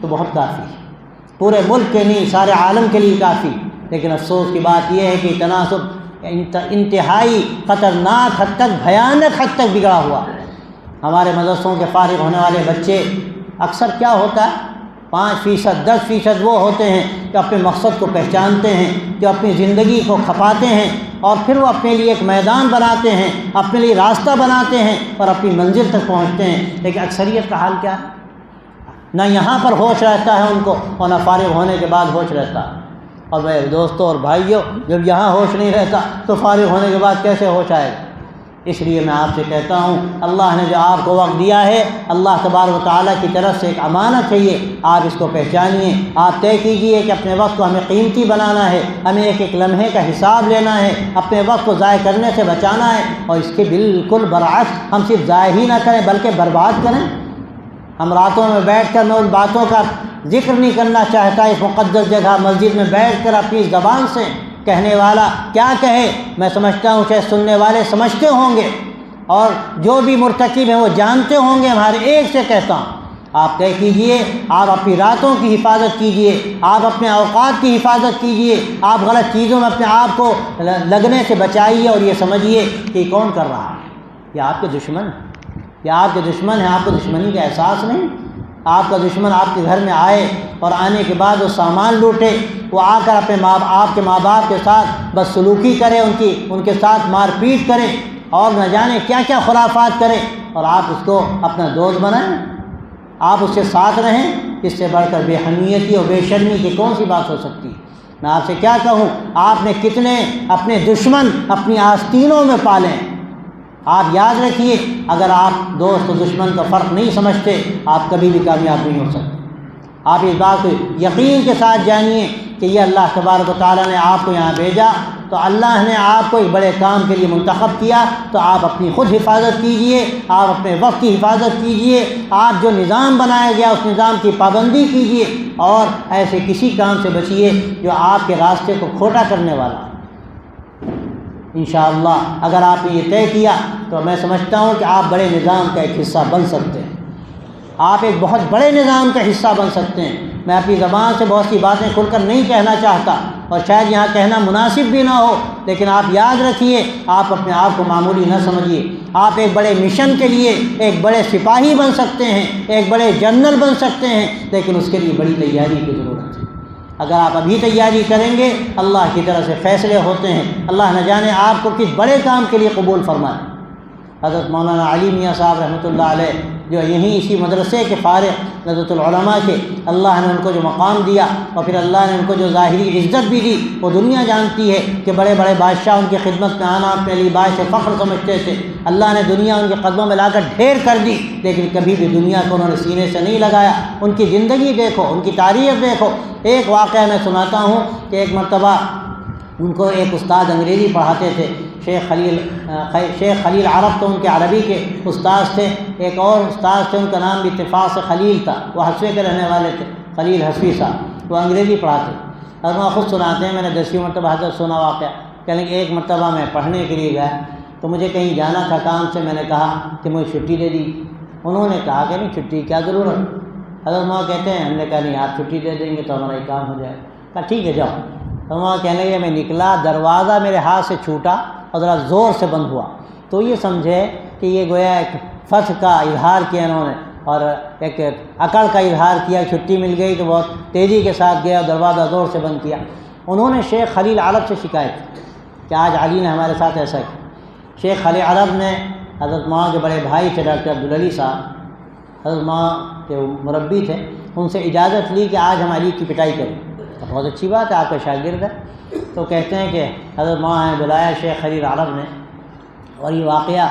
تو بہت کافی ہے، پورے ملک کے نہیں سارے عالم کے لیے کافی۔ لیکن افسوس کی بات یہ ہے کہ تناسب انتہائی خطرناک حد تک، بھیانک حد تک بگڑا ہوا ہے۔ ہمارے مدرسوں کے فارغ ہونے والے بچے اکثر کیا ہوتا ہے، 5%، 10% وہ ہوتے ہیں جو اپنے مقصد کو پہچانتے ہیں، جو اپنی زندگی کو کھپاتے ہیں اور پھر وہ اپنے لیے ایک میدان بناتے ہیں، اپنے لیے راستہ بناتے ہیں اور اپنی منزل تک پہنچتے ہیں۔ لیکن اکثریت کا حال کیا ہے؟ نہ یہاں پر ہوش رہتا ہے ان کو اور نہ فارغ ہونے کے بعد ہوش رہتا ہے۔ اور میرے دوستوں اور بھائیوں، جب یہاں ہوش نہیں رہتا تو فارغ ہونے کے بعد کیسے ہوش آئے گا؟ اس لیے میں آپ سے کہتا ہوں، اللہ نے جو آپ کو وقت دیا ہے، اللہ تبارک و تعالیٰ کی طرف سے ایک امانت ہے یہ، آپ اس کو پہچانیے۔ آپ طے کیجئے کہ اپنے وقت کو ہمیں قیمتی بنانا ہے، ہمیں ایک ایک لمحے کا حساب لینا ہے، اپنے وقت کو ضائع کرنے سے بچانا ہے، اور اس کے بالکل برعکس ہم صرف ضائع ہی نہ کریں بلکہ برباد کریں۔ ہم راتوں میں بیٹھ کر میں ان باتوں کا ذکر نہیں کرنا چاہتا، اس مقدس جگہ مسجد میں بیٹھ کر اپنی زبان سے کہنے والا کیا کہے، میں سمجھتا ہوں کہ سننے والے سمجھتے ہوں گے اور جو بھی مرتکب ہیں وہ جانتے ہوں گے۔ ہمارے ایک سے کہتا ہوں، آپ طے کیجئے، آپ اپنی راتوں کی حفاظت کیجئے، آپ اپنے اوقات کی حفاظت کیجئے، آپ غلط چیزوں میں اپنے آپ کو لگنے سے بچائیے، اور یہ سمجھیے کہ یہ کون کر رہا ہے؟ یہ آپ کے دشمن ہیں، یہ آپ کے دشمن ہیں۔ آپ کو دشمنی کا احساس نہیں؟ آپ کا دشمن آپ کے گھر میں آئے اور آنے کے بعد وہ سامان لوٹے، وہ آ کر اپنے آپ کے ماں باپ کے ساتھ بدسلوکی کرے، ان کے ساتھ مار پیٹ کرے اور نہ جانے کیا کیا خرافات کرے، اور آپ اس کو اپنا دوست بنائیں، آپ اس کے ساتھ رہیں؟ اس سے بڑھ کر بے حمیتی اور بے شرمی کی کون سی بات ہو سکتی ہے؟ میں آپ سے کیا کہوں، آپ نے کتنے اپنے دشمن اپنی آستینوں میں پالیں۔ آپ یاد رکھیے، اگر آپ دوست و دشمن کا فرق نہیں سمجھتے، آپ کبھی بھی کامیاب نہیں ہو سکتے۔ آپ اس بات کو یقین کے ساتھ جانیے کہ یہ اللہ تبارک و تعالیٰ نے آپ کو یہاں بھیجا تو اللہ نے آپ کو ایک بڑے کام کے لیے منتخب کیا، تو آپ اپنی خود حفاظت کیجئے، آپ اپنے وقت کی حفاظت کیجئے، آپ جو نظام بنایا گیا اس نظام کی پابندی کیجئے، اور ایسے کسی کام سے بچیے جو آپ کے راستے کو کھوٹا کرنے والا ہے۔ انشاءاللہ اگر آپ نے یہ طے کیا تو میں سمجھتا ہوں کہ آپ بڑے نظام کا ایک حصہ بن سکتے ہیں، آپ ایک بہت بڑے نظام کا حصہ بن سکتے ہیں۔ میں اپنی زبان سے بہت سی باتیں کھل کر نہیں کہنا چاہتا اور شاید یہاں کہنا مناسب بھی نہ ہو، لیکن آپ یاد رکھیے، آپ اپنے آپ کو معمولی نہ سمجھیے، آپ ایک بڑے مشن کے لیے ایک بڑے سپاہی بن سکتے ہیں، ایک بڑے جنرل بن سکتے ہیں، لیکن اس کے لیے بڑی تیاری کی ضرورت ہے۔ اگر آپ ابھی تیاری کریں گے اللہ کی طرف سے فیصلے ہوتے ہیں، اللہ نہ جانے آپ کو کس بڑے کام کے لیے قبول فرمائے۔ حضرت مولانا علی میاں صاحب رحمۃ اللہ علیہ جو یہیں اسی مدرسے کے فارغ نظرۃ العلماء کے، اللہ نے ان کو جو مقام دیا اور پھر اللہ نے ان کو جو ظاہری عزت بھی دی، وہ دنیا جانتی ہے کہ بڑے بڑے بادشاہ ان کی خدمت میں آنا اپنے لیے باعث فخر سمجھتے تھے۔ اللہ نے دنیا ان کے قدموں میں لا کر ڈھیر کر دی، لیکن کبھی بھی دنیا کو انہوں نے سینے سے نہیں لگایا۔ ان کی زندگی دیکھو، ان کی تاریخ دیکھو۔ ایک واقعہ میں سناتا ہوں کہ ایک مرتبہ ان کو ایک استاد انگریزی پڑھاتے تھے، شیخ خلیل عرب، تو ان کے عربی کے استاد تھے۔ ایک اور استاد تھے، ان کا نام بھی اتفاق سے خلیل تھا، وہ حسوے کے رہنے والے تھے، خلیل حسوی صاحب، وہ انگریزی پڑھاتے۔ اور وہ خود سناتے ہیں، میں نے 10ویں مرتبہ حضرت سنا واقعہ، کہنے کہ ایک مرتبہ میں پڑھنے کے لیے گیا تو مجھے کہیں جانا تھا کام سے، میں نے کہا کہ مجھے چھٹی دے دی۔ انہوں نے کہا کہ نہیں، چھٹی کیا ضرورت؟ حضرت وہاں کہتے ہیں، ہم نے کہا نہیں، آپ چھٹی دے دیں گے تو ہمارا یہ کام ہو جائے گا۔ کہا ٹھیک ہے جاؤ۔ تو وہاں کہنے لگے، میں نکلا، دروازہ میرے ہاتھ سے چھوٹا اور ذرا زور سے بند ہوا، تو یہ سمجھے کہ یہ گویا ایک فتح کا اظہار کیا انہوں نے اور ایک عقل کا اظہار کیا۔ چھٹی مل گئی تو بہت تیزی کے ساتھ گیا، دروازہ زور سے بند کیا۔ انہوں نے شیخ خلیل عرب سے شکایت کی کہ آج علی نے ہمارے ساتھ ایسا کیا۔ شیخ خلیل عرب نے حضرت ماں کے بڑے بھائی تھے ڈاکٹر عبدالعلی صاحب، حضرت ماں کے مربی تھے، ان سے اجازت لی کہ آج ہم علی کی پٹائی کریں۔ بہت اچھی بات ہے، آپ کا شاگرد ہے۔ تو کہتے ہیں کہ حضرت ماں نے بلایا شیخ خلیل عرب نے اور یہ واقعہ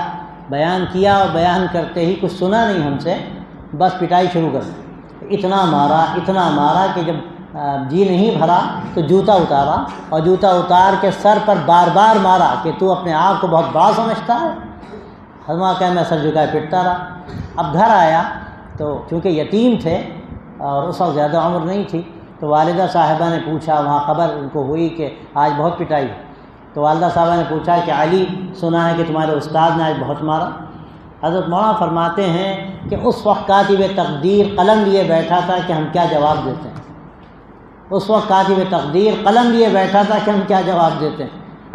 بیان کیا، اور بیان کرتے ہی کچھ سنا نہیں ہم سے، بس پٹائی شروع کر دی۔ اتنا مارا کہ جب جی نہیں بھرا تو جوتا اتارا، اور جوتا اتار کے سر پر بار بار مارا کہ تو اپنے آپ کو بہت بڑا سمجھتا ہے۔ حضرت کہ میں سر جھکائے پٹتا رہا۔ اب گھر آیا تو چونکہ یتیم تھے اور اس وقت زیادہ عمر نہیں تھی، تو والدہ صاحبہ نے پوچھا، وہاں خبر ان کو ہوئی کہ آج بہت پٹائی ہے، تو والدہ صاحبہ نے پوچھا کہ علی سنا ہے کہ تمہارے استاد نے آج بہت مارا۔ حضرت مولانا فرماتے ہیں کہ اس وقت کاتب تقدیر قلم لیے بیٹھا تھا کہ ہم کیا جواب دیتے ہیں۔ اس وقت کاتب تقدیر قلم لیے بیٹھا تھا کہ ہم کیا جواب دیتے ہیں۔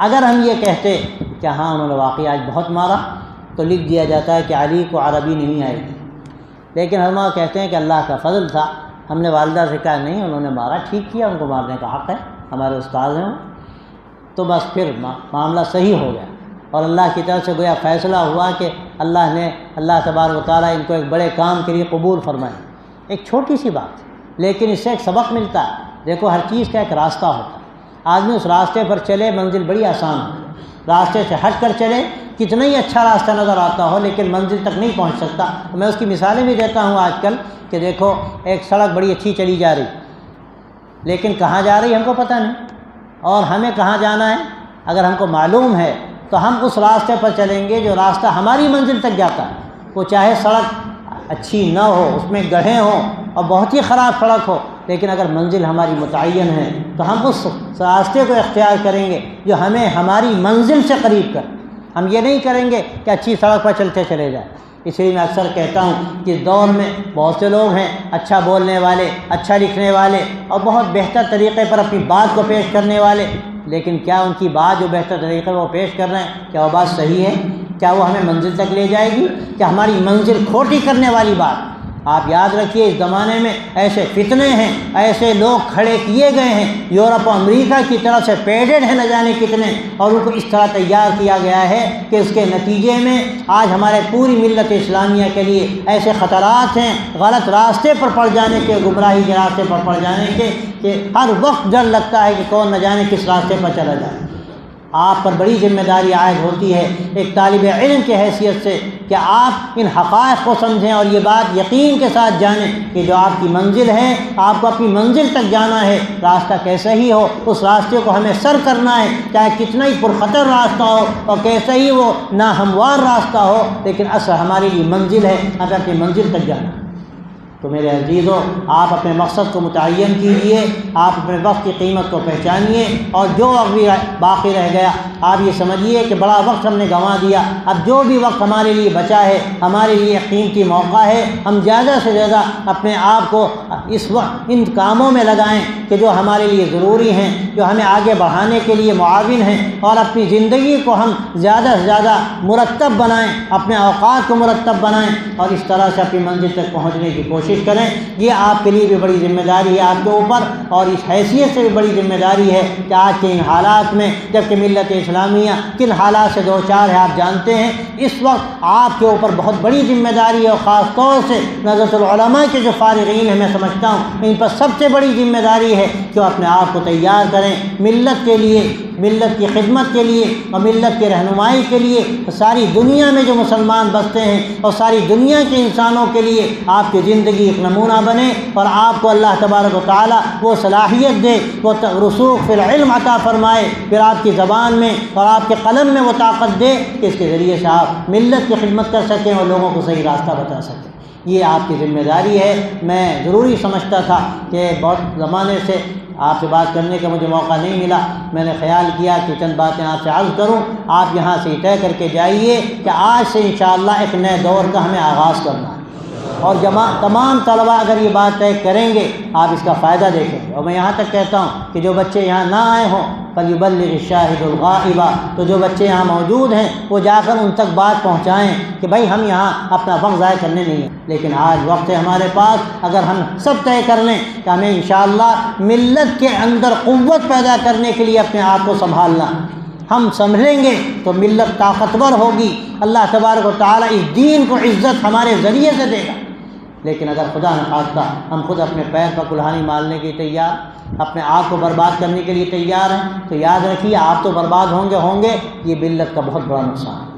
اگر ہم یہ کہتے کہ ہاں انہوں نے واقعی آج بہت مارا تو لکھ دیا جاتا ہے کہ علی کو عربی نہیں آئی تھی، لیکن ہم کہتے ہیں کہ اللہ کا فضل تھا، ہم نے والدہ سے کہا نہیں انہوں نے مارا، ٹھیک کیا، ان کو مارنے کا حق ہے، ہمارے استاد ہیں وہ۔ تو بس پھر معاملہ صحیح ہو گیا اور اللہ کی طرف سے گویا فیصلہ ہوا کہ اللہ تبارک و تعالیٰ ان کو ایک بڑے کام کے لیے قبول فرمائے۔ ایک چھوٹی سی بات لیکن اس سے ایک سبق ملتا ہے۔ دیکھو ہر چیز کا ایک راستہ ہوتا ہے، آدمی اس راستے پر چلے منزل بڑی آسان ہو، راستے سے ہٹ کر چلے کتنا ہی اچھا راستہ نظر آتا ہو لیکن منزل تک نہیں پہنچ سکتا۔ میں اس کی مثالیں بھی دیتا ہوں آج کل کہ دیکھو ایک سڑک بڑی اچھی چلی جا رہی لیکن کہاں جا رہی ہم کو پتہ نہیں، اور ہمیں کہاں جانا ہے اگر ہم کو معلوم ہے تو ہم اس راستے پر چلیں گے جو راستہ ہماری منزل تک جاتا ہے، وہ چاہے سڑک اچھی نہ ہو، اس میں گڑھے ہوں اور بہت ہی خراب سڑک ہو، لیکن اگر منزل ہماری متعین ہے تو ہم اس راستے کو اختیار کریں گے جو ہمیں ہماری منزل سے قریب کر۔ ہم یہ نہیں کریں گے کہ اچھی سڑک پر چلتے چلے جائیں۔ اس لیے میں اکثر کہتا ہوں کہ اس دور میں بہت سے لوگ ہیں اچھا بولنے والے، اچھا لکھنے والے اور بہت بہتر طریقے پر اپنی بات کو پیش کرنے والے، لیکن کیا ان کی بات جو بہتر طریقے وہ پیش کر رہے ہیں کیا وہ بات صحیح ہے؟ کیا وہ ہمیں منزل تک لے جائے گی؟ کیا ہماری منزل کھوٹی کرنے والی بات؟ آپ یاد رکھیے اس زمانے میں ایسے فتنے ہیں، ایسے لوگ کھڑے کیے گئے ہیں یورپ و امریکہ کی طرف سے پیڈڈ ہیں نہ جانے کتنے، اور ان کو اس طرح تیار کیا گیا ہے کہ اس کے نتیجے میں آج ہمارے پوری ملت اسلامیہ کے لیے ایسے خطرات ہیں غلط راستے پر پڑ جانے کے، گمراہی کے راستے پر پڑ جانے کے، کہ ہر وقت ڈر لگتا ہے کہ کون نہ جانے کس راستے پر چلا جائے۔ آپ پر بڑی ذمہ داری عائد ہوتی ہے ایک طالب علم کی حیثیت سے کہ آپ ان حقائق کو سمجھیں اور یہ بات یقین کے ساتھ جانیں کہ جو آپ کی منزل ہے، آپ کو اپنی منزل تک جانا ہے، راستہ کیسا ہی ہو اس راستے کو ہمیں سر کرنا ہے، چاہے کتنا ہی پرخطر راستہ ہو اور کیسا ہی وہ ناہموار راستہ ہو، لیکن اصل ہمارے لیے منزل ہے، ہمیں اپنی منزل تک جانا ہے۔ تو میرے عزیزو، آپ اپنے مقصد کو متعین کیجئے، آپ اپنے وقت کی قیمت کو پہچانیے، اور جو وقت بھی باقی رہ گیا آپ یہ سمجھیے کہ بڑا وقت ہم نے گنوا دیا، اب جو بھی وقت ہمارے لیے بچا ہے ہمارے لیے ایک قیمتی موقع ہے، ہم زیادہ سے زیادہ اپنے آپ کو اس وقت ان کاموں میں لگائیں کہ جو ہمارے لیے ضروری ہیں، جو ہمیں آگے بڑھانے کے لیے معاون ہیں، اور اپنی زندگی کو ہم زیادہ سے زیادہ مرتب بنائیں، اپنے اوقات کو مرتب بنائیں، اور اس طرح سے اپنی منزل تک پہنچنے کی کوشش کوشش کریں۔ یہ آپ کے لیے بھی بڑی ذمہ داری ہے آپ کے اوپر، اور اس حیثیت سے بھی بڑی ذمہ داری ہے کہ آج کے ان حالات میں جب کہ ملت اسلامیہ کن حالات سے دو چار ہے آپ جانتے ہیں، اس وقت آپ کے اوپر بہت بڑی ذمہ داری ہے، اور خاص طور سے نظرۃ العلماء کے جو فارغین ہیں میں سمجھتا ہوں ان پر سب سے بڑی ذمہ داری ہے کہ وہ اپنے آپ کو تیار کریں ملت کے لیے، ملت کی خدمت کے لیے اور ملت کی رہنمائی کے لیے۔ ساری دنیا میں جو مسلمان بستے ہیں اور ساری دنیا کے انسانوں کے لیے آپ کی زندگی ایک نمونہ بنے، اور آپ کو اللہ تبارک و تعالیٰ وہ صلاحیت دے، وہ رسوخ فی العلم عطا فرمائے، پھر آپ کی زبان میں اور آپ کے قلم میں وہ طاقت دے کہ اس کے ذریعے سے آپ ملت کی خدمت کر سکیں اور لوگوں کو صحیح راستہ بتا سکیں۔ یہ آپ کی ذمہ داری ہے۔ میں ضروری سمجھتا تھا کہ بہت زمانے سے آپ سے بات کرنے کا مجھے موقع نہیں ملا، میں نے خیال کیا کہ چند باتیں آپ سے عرض کروں۔ آپ یہاں سے طے کر کے جائیے کہ آج سے انشاءاللہ ایک نئے دور کا ہمیں آغاز کرنا ہے، اور تمام طلباء اگر یہ بات طے کریں گے آپ اس کا فائدہ دیکھیں گے۔ اور میں یہاں تک کہتا ہوں کہ جو بچے یہاں نہ آئے ہوں فَلْيُبَلِّغِ الشَّاهِدُ الْغَائِبَ، تو جو بچے یہاں موجود ہیں وہ جا کر ان تک بات پہنچائیں کہ بھائی ہم یہاں اپنا وقت ضائع کرنے نہیں ہیں، لیکن آج وقت ہے ہمارے پاس، اگر ہم سب طے کر لیں کہ ہمیں انشاءاللہ ملت کے اندر قوت پیدا کرنے کے لیے اپنے آپ کو سنبھالنا، ہم سنبھلیں گے تو ملت طاقتور ہوگی، اللہ تبارک و تعالیٰ اس دین کو عزت ہمارے ذریعے سے دے گا۔ لیکن اگر خدا نخواستہ ہم خود اپنے پیر پر کلہانی مارنے کے تیار، اپنے آپ کو برباد کرنے کے لیے تیار ہیں، تو یاد رکھیے آپ تو برباد ہوں گے، یہ ملت کا بہت بڑا نقصان ہے۔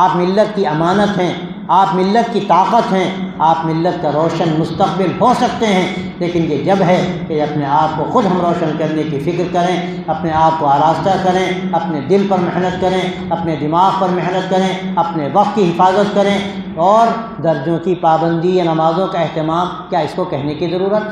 آپ ملت کی امانت ہیں، آپ ملت کی طاقت ہیں، آپ ملت کا روشن مستقبل ہو سکتے ہیں، لیکن یہ جب ہے کہ اپنے آپ کو خود ہم روشن کرنے کی فکر کریں، اپنے آپ کو آراستہ کریں، اپنے دل پر محنت کریں، اپنے دماغ پر محنت کریں، اپنے وقت کی حفاظت کریں، اور درجوں کی پابندی یا نمازوں کا اہتمام، کیا اس کو کہنے کی ضرورت؟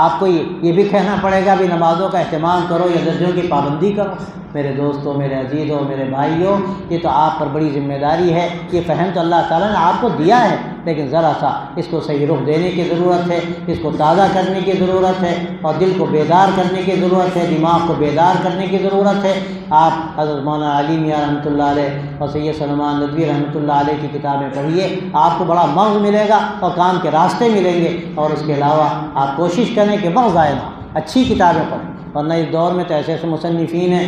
آپ کو یہ بھی کہنا پڑے گا بھی نمازوں کا اہتمام کرو یا درجوں کی پابندی کرو؟ میرے دوستوں، میرے عزیزوں، میرے بھائیوں، یہ تو آپ پر بڑی ذمہ داری ہے۔ یہ فہم تو اللہ تعالیٰ نے آپ کو دیا ہے، لیکن ذرا سا اس کو صحیح رخ دینے کی ضرورت ہے، اس کو تازہ کرنے کی ضرورت ہے، اور دل کو بیدار کرنے کی ضرورت ہے، دماغ کو بیدار کرنے کی ضرورت ہے۔ آپ حضرت مولانا علی میاں رحمۃ اللہ علیہ اور سید سلمان ندوی رحمۃ اللہ علیہ کی کتابیں پڑھیے، آپ کو بڑا مغز ملے گا اور کام کے راستے ملیں گے۔ اور اس کے علاوہ آپ کوشش کریں کہ وقت ضائع نہ، اچھی کتابیں پڑھیں، ورنہ اس دور میں تو ایسے ایسے مصنفین ہیں،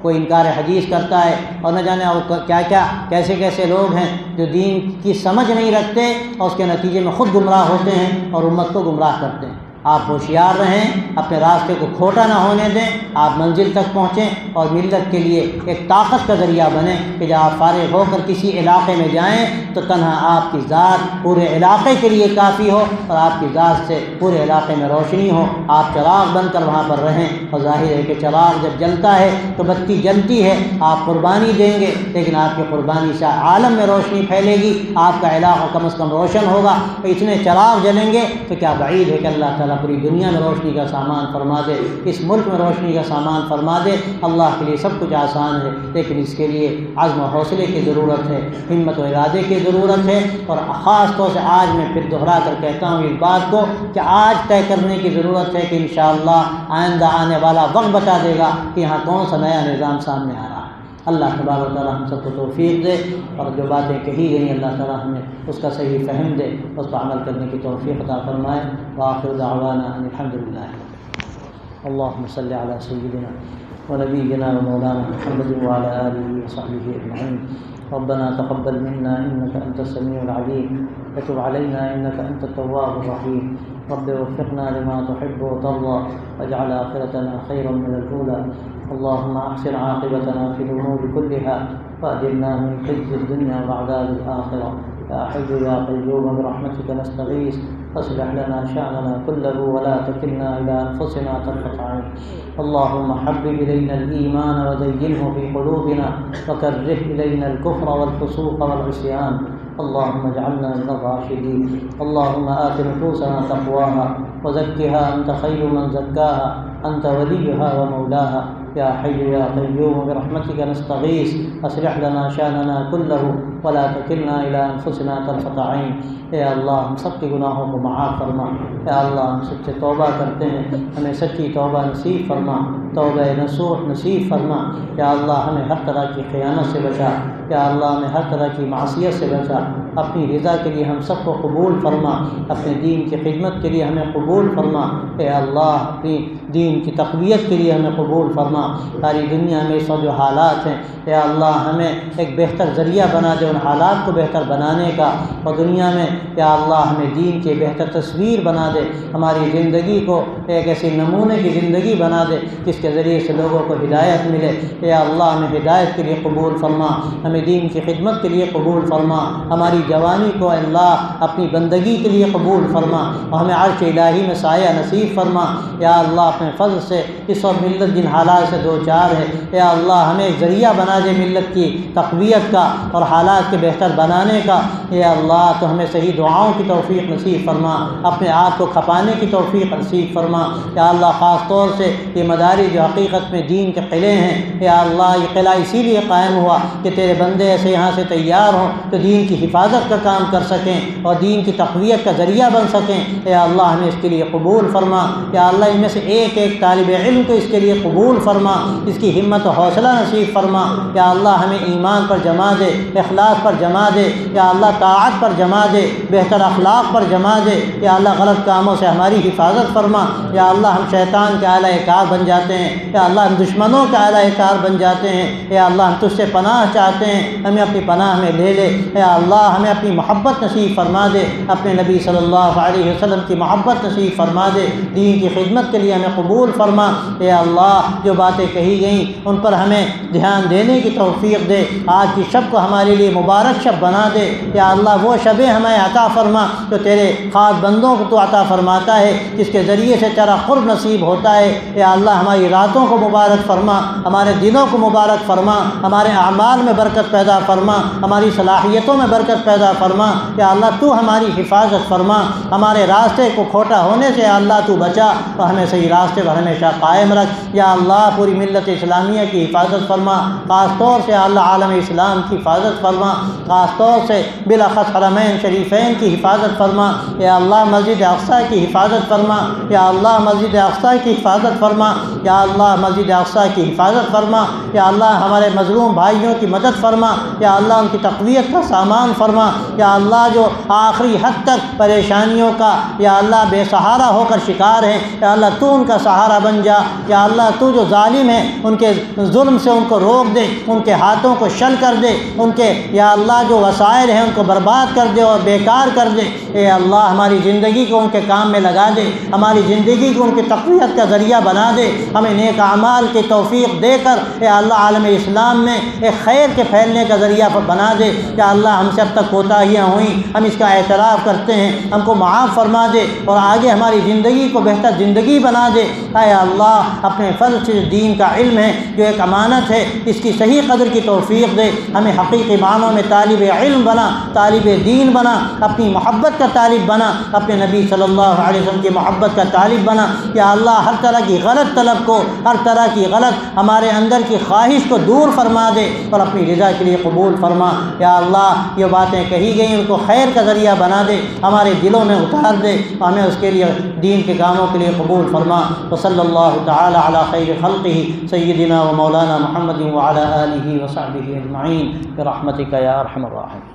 کوئی انکار حدیث کرتا ہے اور نہ جانے اور کیا کیا کیسے کیسے لوگ ہیں جو دین کی سمجھ نہیں رکھتے اور اس کے نتیجے میں خود گمراہ ہوتے ہیں اور امت کو گمراہ کرتے ہیں۔ آپ ہوشیار رہیں، اپنے راستے کو کھوٹا نہ ہونے دیں، آپ منزل تک پہنچیں اور ملت کے لیے ایک طاقت کا ذریعہ بنیں کہ جب آپ فارغ ہو کر کسی علاقے میں جائیں تو تنہا آپ کی ذات پورے علاقے کے لیے کافی ہو، اور آپ کی ذات سے پورے علاقے میں روشنی ہو، آپ چراغ بن کر وہاں پر رہیں۔ اور ظاہر ہے کہ چراغ جب جلتا ہے تو بتی جلتی ہے، آپ قربانی دیں گے، لیکن آپ کی قربانی سے عالم میں روشنی پھیلے گی، آپ کا علاقہ کم از کم روشن ہوگا۔ تو اتنے چراغ جلیں گے تو کیا بعید ہے کہ اللہ تعالیٰ پوری دنیا میں روشنی کا سامان فرما دے، اس ملک میں روشنی کا سامان فرما دے۔ اللہ کے لیے سب کچھ آسان ہے، لیکن اس کے لیے عزم و حوصلے کی ضرورت ہے، ہمت و ارادے کی ضرورت ہے۔ اور خاص طور سے آج میں پھر دوہرا کر کہتا ہوں اس بات کو کہ آج طے کرنے کی ضرورت ہے کہ انشاءاللہ آئندہ آنے والا وقت بتا دے گا کہ یہاں کون سا نیا نظام سامنے آ رہا ہے۔ اللہ تبارک و تعالیٰ ہم سب کو توفیق دے، اور جو باتیں کہی گئیں اللہ تعالیٰ ہمیں اس کا صحیح فہم دے، اس پر عمل کرنے کی توفیق عطا فرمائے۔ وآخر دعوانا ان الحمد للہ۔ اللہم صلی علی سیدنا ونبینا ومولانا محمد وعلی آلہ وصحبہ اجمعین۔ ربنا تقبل منا انك انت السميع العليم وتب علينا انك انت التواب الرحيم۔ رب وفقنا لما تحب وترضى واجعل آخرتنا خيرا من الأولى۔ اللهم أحسن عاقبتنا في الأمور كلها وأجرنا من خزي الدنيا وعذاب الآخرة۔ يا حي يا قيوم برحمتك نستغيث فاصلح لنا شأننا كله ولا تكلنا إلى أنفسنا طرفة عين۔ اللهم حبب إلينا الإيمان وزينه في قلوبنا وكره إلينا الكفر والفسوق والعصيان۔ اللهم اجعلنا من الراشدين۔ اللهم آت نفوسنا تقواها وزكها أنت خير من زكاها أنت وليها ومولاها۔ يا حي يا قيوم برحمتك نستغيث اصلح لنا شأننا كله ولا تكلنا إلى أنفسنا طرفة عين۔ اے اللہ ہم سب کے گناہوں کو معاف فرما۔ اے اللہ ہم سب سے توبہ کرتے ہیں، ہمیں سچی توبہ نصیب فرما، توبہ نصوح نصیب فرما۔ یا اللہ ہمیں ہر طرح کی خیانت سے بچا، یا اللہ ہمیں ہر طرح کی معصیت سے بچا۔ اپنی رضا کے لیے ہم سب کو قبول فرما، اپنے دین کی خدمت کے لیے ہمیں قبول فرما، اے اللہ اپنی دین کی تقویت کے لیے ہمیں قبول فرما۔ ساری دنیا میں اس وقت جو حالات ہیں اے اللہ ہمیں ایک بہتر ذریعہ بنا دے ان حالات کو بہتر بنانے کا، اور دنیا میں یا اللہ ہمیں دین کی بہتر تصویر بنا دے، ہماری زندگی کو ایک ایسی نمونے کی زندگی بنا دے جس کے ذریعے سے لوگوں کو ہدایت ملے۔ اے اللہ ہمیں ہدایت کے لیے قبول فرما، ہمیں دین کی خدمت کے لیے قبول فرما، ہماری جوانی کو اللہ اپنی بندگی کے لیے قبول فرما، اور ہمیں عرش الہی میں سایہ نصیب فرما۔ یا اللہ اپنے فضل سے اس وقت ملت جن حالات سے دو چار ہے یا اللہ ہمیں ایک ذریعہ بنا دے ملت کی تقویت کا اور حالات کے بہتر بنانے کا۔ یا اللہ تو ہمیں صحیح دعاؤں کی توفیق نصیب فرما، اپنے آپ کو کھپانے کی توفیق نصیب فرما۔ یا اللہ خاص طور سے یہ مدارس جو حقیقت میں دین کے قلعے ہیں، یا اللہ یہ قلعہ اسی لیے قائم ہوا کہ تیرے بندے ایسے یہاں سے تیار ہوں تو دین کی حفاظت کا کام کر سکیں اور دین کی تقویت کا ذریعہ بن سکیں۔ یا اللہ ہمیں اس کے لیے قبول فرما۔ یا اللہ ان میں سے ایک ایک طالب علم کو اس کے لیے قبول فرما، اس کی ہمت و حوصلہ نصیب فرما۔ یا اللہ ہمیں ایمان پر جما دے، اخلاص پر جما دے، یا اللہ طاعت پر جما دے، بہتر اخلاق پر جما دے۔ یا اللہ غلط کاموں سے ہماری حفاظت فرما۔ یا اللہ ہم شیطان کے اعلی کار بن جاتے ہیں، یا اللہ ہم دشمنوں کے اعلی کار بن جاتے ہیں۔ یا اللہ ہم تجھ سے پناہ چاہتے ہیں، ہمیں اپنی پناہ میں لے لے۔ یا اللہ ہمیں اپنی محبت نصیب فرما دے، اپنے نبی صلی اللہ علیہ وسلم کی محبت نصیب فرما دے، دین کی خدمت کے لیے ہمیں قبول فرما۔ یا اللہ جو باتیں کہی گئیں ان پر ہمیں دھیان دینے کی توفیق دے، آج کی شب کو ہمارے لیے مبارک شب بنا دے۔ یا اللہ وہ شبیں ہمیں عطا فرما جو تیرے خاص بندوں کو تو عطا فرماتا ہے، جس کے ذریعے سے تیرا قرب نصیب ہوتا ہے۔ یا اللہ ہماری راتوں کو مبارک فرما، ہمارے دنوں کو مبارک فرما، ہمارے اعمال میں برکت پیدا فرما، ہماری صلاحیتوں میں برکت پیدا فرما۔ یا اللہ تو ہماری حفاظت فرما، ہمارے راستے کو کھوٹا ہونے سے یا اللہ تو بچا اور ہمیں صحیح راستے پر ہمیشہ قائم رکھ۔ یا اللہ پوری ملت اسلامیہ کی حفاظت فرما، خاص طور سے اللہ عالم اسلام کی حفاظت فرما، خاص طور سے بالاخص حرمین شریفین کی حفاظت فرما۔ یا اللہ مسجد اقصیٰ کی حفاظت فرما، یا اللہ مسجد اقصیٰ کی حفاظت فرما، یا اللہ مسجد اقصیٰ کی حفاظت فرما۔ یا اللہ ہمارے مظلوم بھائیوں کی مدد فرما، یا اللہ ان کی تقویت کا سامان فرما۔ یا اللہ جو آخری حد تک پریشانیوں کا یا اللہ بے سہارا ہو کر شکار ہیں، یا اللہ تو ان کا سہارا بن جا۔ یا اللہ تو جو ظالم ہیں ان کے ظلم سے ان کو روک دے، ان کے ہاتھوں کو شل کر دے، ان کے یا اللہ جو وسائل ہیں ان کو برباد کر دے اور بیکار کر دے۔ اے اللہ ہماری زندگی کو ان کے کام میں لگا دے، ہماری زندگی کو ان کی تقویت کا ذریعہ بنا دے، ہمیں نیک اعمال کی توفیق دے کر اے اللہ عالم اسلام میں ایک خیر کے پھیلنے کا ذریعہ بنا دے۔ یا اللہ ہم سے اب تک کوتاہیاں ہوئیں، ہم اس کا اعتراف کرتے ہیں، ہم کو معاف فرما دے اور آگے ہماری زندگی کو بہتر زندگی بنا دے۔ اے اللہ اپنے فضل سے دین کا علم ہے جو ایک امانت ہے، اس کی صحیح قدر کی توفیق دے، ہمیں حقیقی معنوں میں طالب علم بنا، طالب دین بنا، اپنی محبت کا طالب بنا، اپنے نبی صلی اللہ علیہ وسلم کی محبت کا طالب بنا۔ یا اللہ ہر طرح کی غلط طلب کو، ہر طرح کی غلط ہمارے اندر کی خواہش کو دور فرما دے اور اپنی رضا کے لیے قبول فرما۔ یا اللہ یہ باتیں کہی گئیں ان کو خیر کا ذریعہ بنا دے، ہمارے دلوں میں اتار دے، ہمیں اس کے لیے دین کے کاموں کے لیے قبول فرما۔ وصلی اللہ تعالی علی خیر خلقہ سیدنا و مولانا محمد وعلی آلہ وصحبہ اجمعین برحمتک یا ارحم الراحمین۔